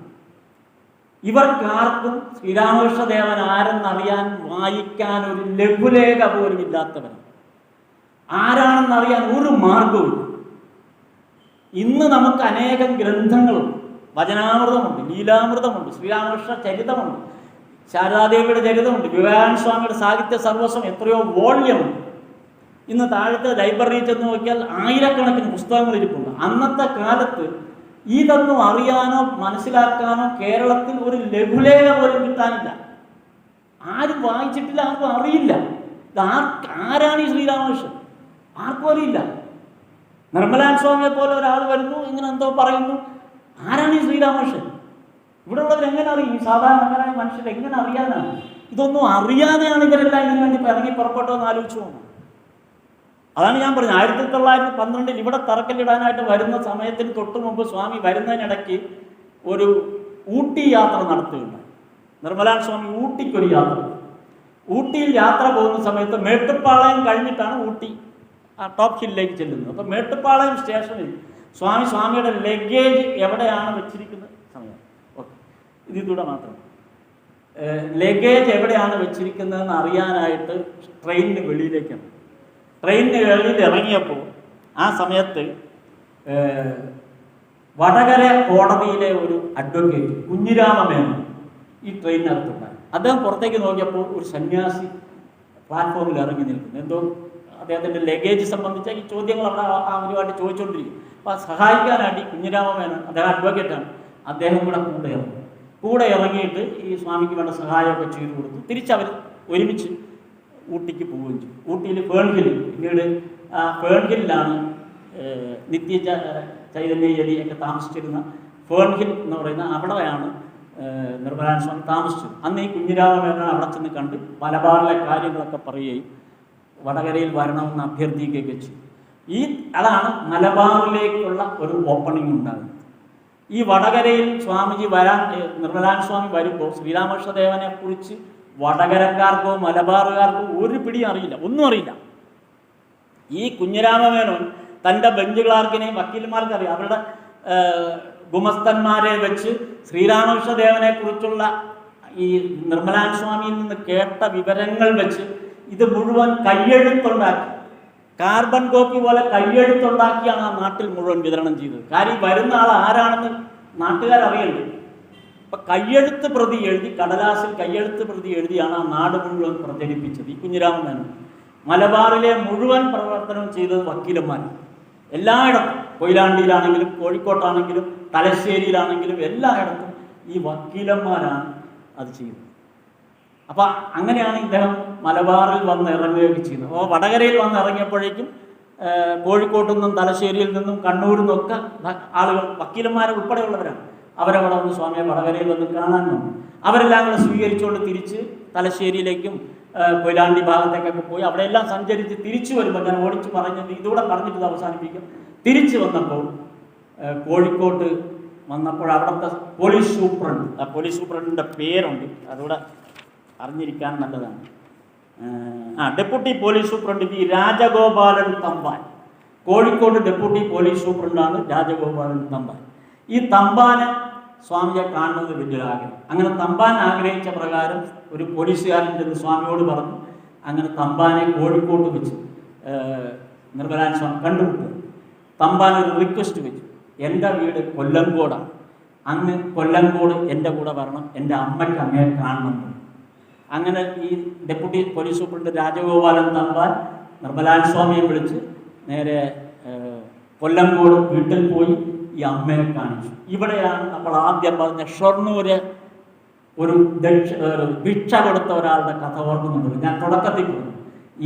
ഇവർക്കാർക്കും ശ്രീരാമകൃഷ്ണദേവൻ ആരെന്നറിയാൻ വായിക്കാൻ ഒരു ലഘുലേഖ പോലും ഇല്ലാത്തവരാണ്. ആരാണെന്നറിയാൻ ഒരു മാർഗവും. ഇന്ന് നമുക്ക് അനേകം ഗ്രന്ഥങ്ങളുണ്ട്. വചനാമൃതമുണ്ട്, ലീലാമൃതമുണ്ട്, ശ്രീരാമകൃഷ്ണ ചരിതമുണ്ട്, ശാരദാദേവിയുടെ ചരിതമുണ്ട്, വിവേകാനന്ദ സ്വാമിയുടെ സാഹിത്യ സർവസ്വം എത്രയോ വോള്യമുണ്ട്. ഇന്ന് താഴത്തെ ലൈബ്രറിയിൽ ചെന്ന് നോക്കിയാൽ ആയിരക്കണക്കിന് പുസ്തകങ്ങൾ ഇരിപ്പുണ്ട്. അന്നത്തെ കാലത്ത് ഇതൊന്നും അറിയാനോ മനസ്സിലാക്കാനോ കേരളത്തിൽ ഒരു ലഘുലേഖ പോലും കിട്ടാനില്ല. ആരും വായിച്ചിട്ടില്ല, ആർക്കും അറിയില്ല. ആരാണ് ഈ ശ്രീരാമകൃഷ്ണൻ? ആർക്കും അറിയില്ല. നിർമ്മലാനന്ദ സ്വാമിയെ പോലെ ഒരാൾ വരുന്നു, ഇങ്ങനെ എന്തോ പറയുന്നു. ആരാണ് ഈ ശ്രീരാമകൃഷ്ണൻ? ഇവിടെ ഉള്ളവർ എങ്ങനെ അറിയും? സാധാരണക്കാരായ മനുഷ്യർ എങ്ങനെ അറിയാനാണ്? ഇതൊന്നും അറിയാതെയാണ് ഇവരെല്ലാം ഇതിനു വേണ്ടി ഇറങ്ങി പുറപ്പെട്ടോ എന്ന് ആലോചിച്ചു പോകുന്നു. അതാണ് ഞാൻ പറഞ്ഞത്. 1912 ഇവിടെ തറക്കല്ലിടാനായിട്ട് വരുന്ന സമയത്തിന് തൊട്ട് മുമ്പ് സ്വാമി വരുന്നതിനിടയ്ക്ക് ഒരു ഊട്ടി യാത്ര നടത്തുകയുണ്ടായി. നിർമ്മലാനന്ദ സ്വാമി ഊട്ടിക്കൊരു യാത്ര. ഊട്ടിയിൽ യാത്ര പോകുന്ന സമയത്ത് മേട്ടുപ്പാളയം കഴിഞ്ഞിട്ടാണ് ഊട്ടി ടോപ്പ് ഹില്ലിലേക്ക് ചെല്ലുന്നത്. അപ്പോൾ മേട്ടുപ്പാളയം സ്റ്റേഷനിൽ സ്വാമിയുടെ ലഗേജ് എവിടെയാണ് വെച്ചിരിക്കുന്നത് സമയം ഇതിലൂടെ മാത്രം ലഗേജ് എവിടെയാണ് വെച്ചിരിക്കുന്നതെന്ന് അറിയാനായിട്ട് ട്രെയിനിന് വെളിയിലേക്കാണ്. ട്രെയിനിന് വെളിയിൽ ഇറങ്ങിയപ്പോൾ ആ സമയത്ത് വടകര കോടതിയിലെ ഒരു അഡ്വക്കേറ്റ് കുഞ്ഞിരാമമേനോൻ ഈ ട്രെയിനിനകത്തുണ്ടായി. അദ്ദേഹം പുറത്തേക്ക് നോക്കിയപ്പോൾ ഒരു സന്യാസി പ്ലാറ്റ്ഫോമിൽ ഇറങ്ങി നിൽക്കുന്നു. എന്തോ അദ്ദേഹത്തിൻ്റെ ലഗേജ് സംബന്ധിച്ച ഈ ചോദ്യങ്ങൾ അവിടെ അവരുമായിട്ട് ചോദിച്ചുകൊണ്ടിരിക്കും. അപ്പോൾ സഹായിക്കാനായിട്ട് കുഞ്ഞിരാമമേനോൻ, അദ്ദേഹം അഡ്വക്കേറ്റാണ്, അദ്ദേഹം കൂടെ ഇറങ്ങിയിട്ട് ഈ സ്വാമിക്ക് വേണ്ട സഹായമൊക്കെ ചെയ്തു കൊടുത്തു. തിരിച്ചവർ ഒരുമിച്ച് ഊട്ടിക്ക് പോവുകയും ചെയ്തു. ഊട്ടിയിൽ ഫേൺഹിൽ, പിന്നീട് ഫേൺഹില്ലാണ് നിത്യ ചൈതന്യയതി ഒക്കെ താമസിച്ചിരുന്ന ഫേൺഹിൽ എന്ന് പറയുന്ന അവിടെയാണ് നിർമ്മലാനന്ദ സ്വാമി താമസിച്ചത്. അന്ന് ഈ കുഞ്ഞിരാമമേനോൻ അവിടെ ചെന്ന് കണ്ട് മലബാറിലെ കാര്യങ്ങളൊക്കെ പറയുകയും വടകരയിൽ വരണമെന്ന് അഭ്യർത്ഥിക്കുകയൊക്കെ ചെയ്തു. അതാണ് മലബാറിലേക്കുള്ള ഒരു ഓപ്പണിംഗ് ഉണ്ടാകുന്നത്. ഈ വടകരയിൽ സ്വാമിജി നിർമ്മലാനന്ദ സ്വാമി വരുമ്പോൾ ശ്രീരാമകൃഷ്ണദേവനെ കുറിച്ച് വടകരക്കാർക്കോ മലബാറുകാർക്കോ ഒരു പിടി അറിയില്ല, ഒന്നും അറിയില്ല. ഈ കുഞ്ഞിരാമമേനോൻ തൻ്റെ ബെഞ്ച് ക്ലാർക്കിനെയും വക്കീലന്മാർക്കും അറിയാം. അവരുടെ ഗുമസ്തന്മാരെ വെച്ച് ശ്രീരാമകൃഷ്ണദേവനെ കുറിച്ചുള്ള ഈ നിർമ്മലാനന്ദ സ്വാമിയിൽ നിന്ന് കേട്ട വിവരങ്ങൾ വെച്ച് ഇത് മുഴുവൻ കയ്യെഴുത്തുണ്ടാക്കി. കാർബൺ കോപ്പി പോലെ കയ്യെഴുത്തുണ്ടാക്കിയാണ് ആ നാട്ടിൽ മുഴുവൻ വിതരണം ചെയ്തത്. കാര്യം വരുന്ന ആൾ ആരാണെന്ന് നാട്ടുകാരറിയണ്ടേ. അപ്പം കയ്യെഴുത്ത് പ്രതി എഴുതി, കടലാസിൽ കയ്യെഴുത്ത് പ്രതി എഴുതിയാണ് ആ നാട് മുഴുവൻ പ്രചരിപ്പിച്ചത് ഈ കുഞ്ഞിരാമൻ മേനോൻ. മലബാറിലെ മുഴുവൻ പ്രവർത്തനം ചെയ്തത് വക്കീലന്മാർ. എല്ലായിടത്തും, കൊയിലാണ്ടിയിലാണെങ്കിലും കോഴിക്കോട്ടാണെങ്കിലും തലശ്ശേരിയിലാണെങ്കിലും എല്ലായിടത്തും ഈ വക്കീലന്മാരാണ് അത് ചെയ്തത്. അപ്പം അങ്ങനെയാണ് ഇദ്ദേഹം മലബാറിൽ വന്ന് ഇറങ്ങുകയൊക്കെ ചെയ്യുന്നത്. അപ്പോൾ വടകരയിൽ വന്ന് ഇറങ്ങിയപ്പോഴേക്കും കോഴിക്കോട്ടു നിന്നും തലശ്ശേരിയിൽ നിന്നും കണ്ണൂരിൽ നിന്നൊക്കെ ആളുകൾ, വക്കീലന്മാരെ ഉൾപ്പെടെയുള്ളവരാണ്, അവരവിടെ വന്ന് സ്വാമിയെ വടകരയിൽ വന്ന് കാണാൻ വന്നു. അവരെല്ലാം കൂടെ സ്വീകരിച്ചുകൊണ്ട് തിരിച്ച് തലശ്ശേരിയിലേക്കും കൊയിലാണ്ടി ഭാഗത്തേക്കൊക്കെ പോയി അവിടെയെല്ലാം സഞ്ചരിച്ച് തിരിച്ചു വരുമ്പോൾ, ഞാൻ ഓടിച്ച് പറഞ്ഞത് ഇതുകൂടെ പറഞ്ഞിട്ട് ഇത് അവസാനിപ്പിക്കും. തിരിച്ചു വന്നപ്പോൾ കോഴിക്കോട്ട് വന്നപ്പോൾ അവിടുത്തെ പോലീസ് സൂപ്രണ്ട്, ആ പോലീസ് സൂപ്രണ്ടിൻ്റെ പേരുണ്ട്, അതുകൂടെ അറിഞ്ഞിരിക്കാൻ നല്ലതാണ്. Deputy police superintendent V Rajagopalan Thampan. Kozhikode deputy police സൂപ്രണ്ടാണ് രാജഗോപാലൻ തമ്പാൻ. ഈ തമ്പാനെ സ്വാമിയെ കാണുന്നത് വലിയൊരാഗ്രഹം. അങ്ങനെ തമ്പാൻ ആഗ്രഹിച്ച പ്രകാരം ഒരു പോലീസുകാരൻ ചെന്ന് സ്വാമിയോട് പറഞ്ഞു. അങ്ങനെ തമ്പാനെ കോഴിക്കോട്ട് വെച്ച് നിർമ്മലാൻ സ്വാമി കണ്ടുമുട്ടും. തമ്പാൻ ഒരു റിക്വസ്റ്റ് വെച്ചു, എൻ്റെ വീട് കൊല്ലങ്കോടാണ്, അങ്ങ് കൊല്ലങ്കോട് എൻ്റെ കൂടെ വരണം, എൻ്റെ അമ്മയ്ക്ക് അങ്ങയെ കാണണം. അങ്ങനെ ഈ deputy police superintendent Rajagopalan Thampan Nirmalan സ്വാമിയെ വിളിച്ച് നേരെ കൊല്ലങ്കോട് വീട്ടിൽ പോയി ഈ അമ്മയെ കാണിച്ചു. ഇവിടെയാണ് നമ്മൾ ആദ്യം പറഞ്ഞ ഷൊർണൂര് ഒരു ഭിക്ഷ കൊടുത്ത ഒരാളുടെ കഥ ഓർക്കുന്നുണ്ട്. ഞാൻ തുടക്കത്തിൽ പറഞ്ഞു,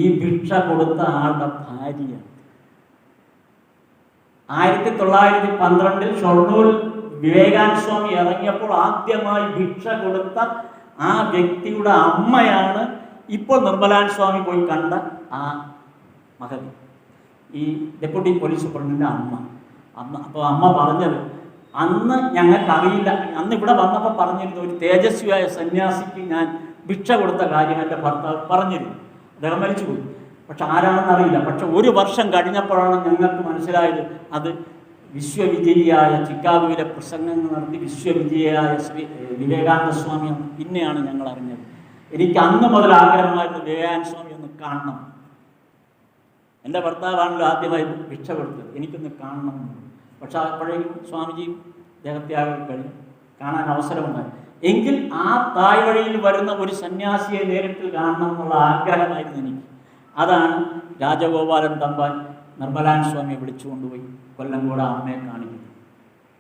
ഈ ഭിക്ഷ കൊടുത്ത ആളുടെ ഭാര്യയാണ്. 1912 ഷൊർണൂർ വിവേകാനന്ദ സ്വാമി ഇറങ്ങിയപ്പോൾ ആദ്യമായി ഭിക്ഷ കൊടുത്ത ആ വ്യക്തിയുടെ അമ്മയാണ് ഇപ്പോൾ നിർമ്മലാൻ സ്വാമി പോയി കണ്ട ആ മഹതി, ഈ ഡെപ്യൂട്ടി പോലീസ് സൂപ്രണ്ടിൻ്റെ അമ്മ. അപ്പോൾ അമ്മ പറഞ്ഞത്, അന്ന് ഞങ്ങൾക്കറിയില്ല, അന്ന് ഇവിടെ വന്നപ്പോൾ പറഞ്ഞിരുന്നു, ഒരു തേജസ്വിയായ സന്യാസിക്ക് ഞാൻ ഭിക്ഷ കൊടുത്ത കാര്യം എൻ്റെ ഭർത്താവ് പറഞ്ഞിരുന്നു. അദ്ദേഹം മരിച്ചുപോയി, പക്ഷെ ആരാണെന്ന് അറിയില്ല. പക്ഷെ ഒരു വർഷം കഴിഞ്ഞപ്പോഴാണ് ഞങ്ങൾക്ക് മനസ്സിലായത്, അത് വിശ്വവിജയിയായ, ചിക്കാഗോയിലെ പ്രസംഗങ്ങൾ നടത്തി വിശ്വവിജയിയായ ശ്രീ വിവേകാനന്ദ സ്വാമിയാണ്. പിന്നെയാണ് ഞങ്ങൾ അറിഞ്ഞത്. എനിക്ക് അന്ന് മുതൽ ആഗ്രഹമായിരുന്നു വിവേകാനന്ദ സ്വാമി ഒന്ന് കാണണം. എൻ്റെ ഭർത്താവാണല്ലോ ആദ്യമായി ഭിക്ഷ കൊടുത്തത്, എനിക്കൊന്ന് കാണണം. പക്ഷെ അപ്പോഴേക്കും സ്വാമിജിയും ദേഹത്യാഗം കഴിഞ്ഞ് കാണാൻ അവസരമുണ്ടായി. എങ്കിൽ ആ തായ് വഴിയിൽ വരുന്ന ഒരു സന്യാസിയെ നേരിട്ട് കാണണം എന്നുള്ള ആഗ്രഹമായിരുന്നു എനിക്ക്. അതാണ് രാജഗോപാലൻ തമ്പാൻ നിർമ്മലാൻ സ്വാമിയെ വിളിച്ചുകൊണ്ടുപോയി കൊല്ലങ്കോട് അമ്മയെ കാണിക്കുന്നത്.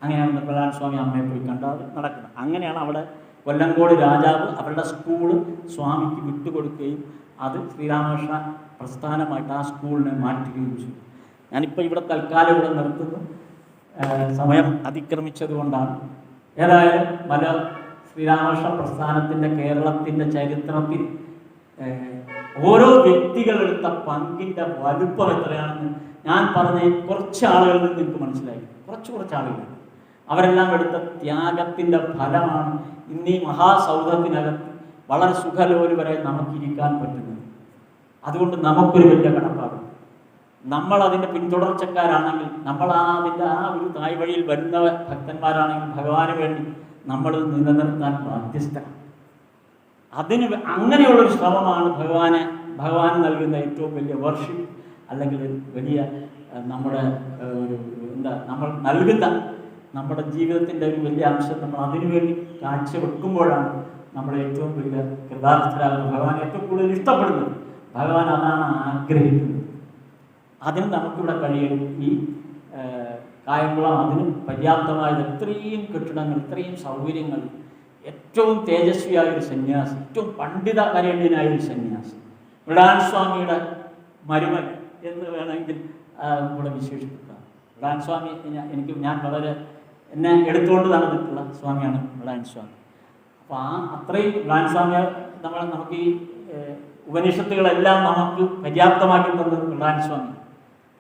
അങ്ങനെയാണ് നിർമ്മലാൻ സ്വാമി അമ്മയെ പോയി കണ്ടത് നടക്കുന്നത്. അങ്ങനെയാണ് അവിടെ കൊല്ലങ്കോട് രാജാവ് അവരുടെ സ്കൂള് സ്വാമിക്ക് വിട്ടുകൊടുക്കുകയും അത് ശ്രീരാമകൃഷ്ണ പ്രസ്ഥാനമായിട്ട് ആ സ്കൂളിനെ മാറ്റുകയും ചെയ്തു. ഞാനിപ്പോൾ ഇവിടെ തൽക്കാലം ഇവിടെ നിർത്തുന്നു, സമയം അതിക്രമിച്ചത് കൊണ്ടാണ്. ഏതായാലും ശ്രീരാമകൃഷ്ണ പ്രസ്ഥാനത്തിൻ്റെ കേരളത്തിൻ്റെ ചരിത്രത്തിൽ ഓരോ വ്യക്തികളെടുത്ത പങ്കിൻ്റെ വലുപ്പം എത്രയാണെന്ന് ഞാൻ പറഞ്ഞ കുറച്ച് ആളുകളിൽ നിന്ന് നിങ്ങൾക്ക് മനസ്സിലായി. കുറച്ച് ആളുകൾ അവരെല്ലാം എടുത്ത ത്യാഗത്തിൻ്റെ ഫലമാണ് ഇന്നീ മഹാസൗധത്തിനകത്ത് വളരെ സുഖലോലുവരെ നമുക്കിരിക്കാൻ പറ്റുന്നത്. അതുകൊണ്ട് നമുക്കൊരു വലിയ കടപ്പാടും. നമ്മളതിൻ്റെ പിന്തുടർച്ചക്കാരാണെങ്കിൽ, അതിൻ്റെ ആ ഒരു തായ് വഴിയിൽ വരുന്ന ഭക്തന്മാരാണെങ്കിൽ ഭഗവാന് വേണ്ടി നമ്മൾ നിലനിർത്താൻ ബാധ്യസ്ഥരാണ്. അങ്ങനെയുള്ളൊരു ശ്രമമാണ് ഭഗവാന് നൽകുന്ന ഏറ്റവും വലിയ വർഷിപ്പ്, അല്ലെങ്കിൽ വലിയ നമ്മുടെ നമ്മൾ നൽകുന്ന നമ്മുടെ ജീവിതത്തിൻ്റെ ഒരു വലിയ അംശം നമ്മൾ അതിനുവേണ്ടി കാഴ്ചവെക്കുമ്പോഴാണ് നമ്മൾ ഏറ്റവും വലിയ കൃതാർത്ഥരാകുന്നത്. ഭഗവാൻ ഏറ്റവും കൂടുതൽ ഇഷ്ടപ്പെടുന്നത്, ഭഗവാൻ അതാണ് ആഗ്രഹിക്കുന്നത്. അതിന് നമുക്കിവിടെ കഴിയണം. ഈ കായംകുളം അതിന് പര്യാപ്തമായത് ഇത്രയും കെട്ടിടങ്ങൾ, ഇത്രയും സൗകര്യങ്ങൾ, ഏറ്റവും തേജസ്വിയായൊരു സന്യാസി, ഏറ്റവും പണ്ഡിതവരേണ്യനായൊരു സന്യാസി, മൃഡാൻ സ്വാമിയുടെ മരുമൻ എന്ന് വേണമെങ്കിൽ കൂടെ വിശേഷിപ്പിക്കാം. മൃഡാൻ സ്വാമി ഞാൻ വളരെ എന്നെ എടുത്തുകൊണ്ട് നടന്നിട്ടുള്ള സ്വാമിയാണ് മൃഡാൻ സ്വാമി. അപ്പോൾ അത്രയും മൃഡാൻ സ്വാമിയെ നമുക്ക് ഈ ഉപനിഷത്തുകളെല്ലാം നമുക്ക് പര്യാപ്തമാക്കി തന്നത് മൃഡാൻ സ്വാമി.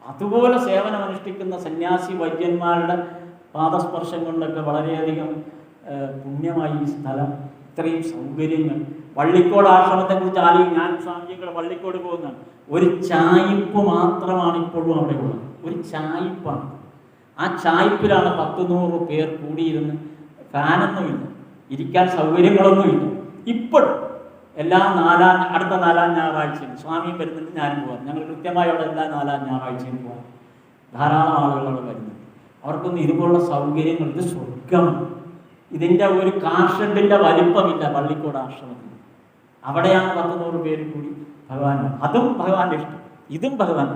അതുപോലെ സേവനമനുഷ്ഠിക്കുന്ന സന്യാസി വൈദ്യന്മാരുടെ പാദസ്പർശം കൊണ്ടൊക്കെ വളരെയധികം പുണ്യമായി ഈ സ്ഥലം, ഇത്രയും സൗകര്യങ്ങൾ. വള്ളിക്കോട് ആശ്രമത്തെക്കുറിച്ച് ആലോചിക്കും. ഞാൻ സ്വാമിജിയുടെ വള്ളിക്കോട് പോകുന്നതാണ്. ഒരു ചായ്പ് മാത്രമാണ് ഇപ്പോഴും അവിടെ ഉള്ളത്. ഒരു ചായ്പാണ്. ആ ചായ്പിലാണ് 10-100 പേർ കൂടിയിരുന്ന്, ഫാനൊന്നുമില്ല, ഇരിക്കാൻ സൗകര്യങ്ങളൊന്നുമില്ല. ഇപ്പോഴും അടുത്ത 4-ാം ഞായറാഴ്ചയും സ്വാമിയും വരുന്നുണ്ട്, ഞാനും പോകാം. ഞങ്ങൾ കൃത്യമായി അവിടെ എല്ലാ 4-ാം ഞായറാഴ്ചയും പോകാം. ധാരാളം ആളുകൾ അവിടെ വരുന്നുണ്ട്. അവർക്കൊന്നും ഇതുപോലുള്ള സൗകര്യങ്ങൾ, ഇത് സ്വർഗം. ഇതിൻ്റെ ഒരു കാർഷെഡിൻ്റെ വലിപ്പമില്ല പള്ളിക്കോട് ആശ്രമത്തിൽ. അവിടെയാണ് 10-100 പേര് കൂടി ഭഗവാൻ. അതും ഭഗവാന്റെ ഇഷ്ടം, ഇതും ഭഗവാൻ.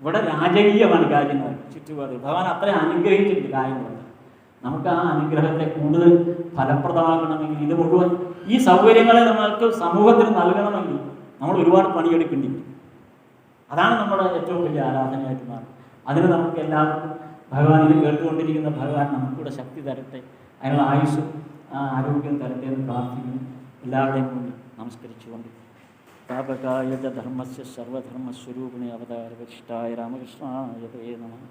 ഇവിടെ രാജകീയമാണ് കാര്യങ്ങൾ, ചുറ്റുപാട്. ഭഗവാൻ അത്ര അനുഗ്രഹിച്ചിട്ടുണ്ട് കാര്യങ്ങൾ. നമുക്ക് ആ അനുഗ്രഹത്തെ കൂടുതൽ ഫലപ്രദമാക്കണമെങ്കിൽ ഇത് മുഴുവൻ ഈ സൗകര്യങ്ങളെ നമ്മൾക്ക് സമൂഹത്തിന് നൽകണമെങ്കിൽ നമ്മൾ ഒരുപാട് പണിയെടുക്കേണ്ടി വരും. അതാണ് നമ്മുടെ ഏറ്റവും വലിയ ആരാധനയായിട്ട് മാറും. അതിന് നമുക്ക് എല്ലാവർക്കും ഭഗവാൻ, ഇത് കേട്ടുകൊണ്ടിരിക്കുന്ന ഭഗവാൻ നമുക്കൂടെ ശക്തി തരട്ടെ, അതിനുള്ള ആയുസ്സും ആരോഗ്യം തരട്ടെ എന്ന് പ്രാർത്ഥിക്കുന്നു. എല്ലാവരുടെയും മുന്നിൽ നമസ്കരിച്ചുകൊണ്ട് താപകായ ധർമ്മസ്യ സർവധർമ്മസ്വരൂപിണി അവതാരവരിഷ്ഠായ രാമകൃഷ്ണായ നമഃ.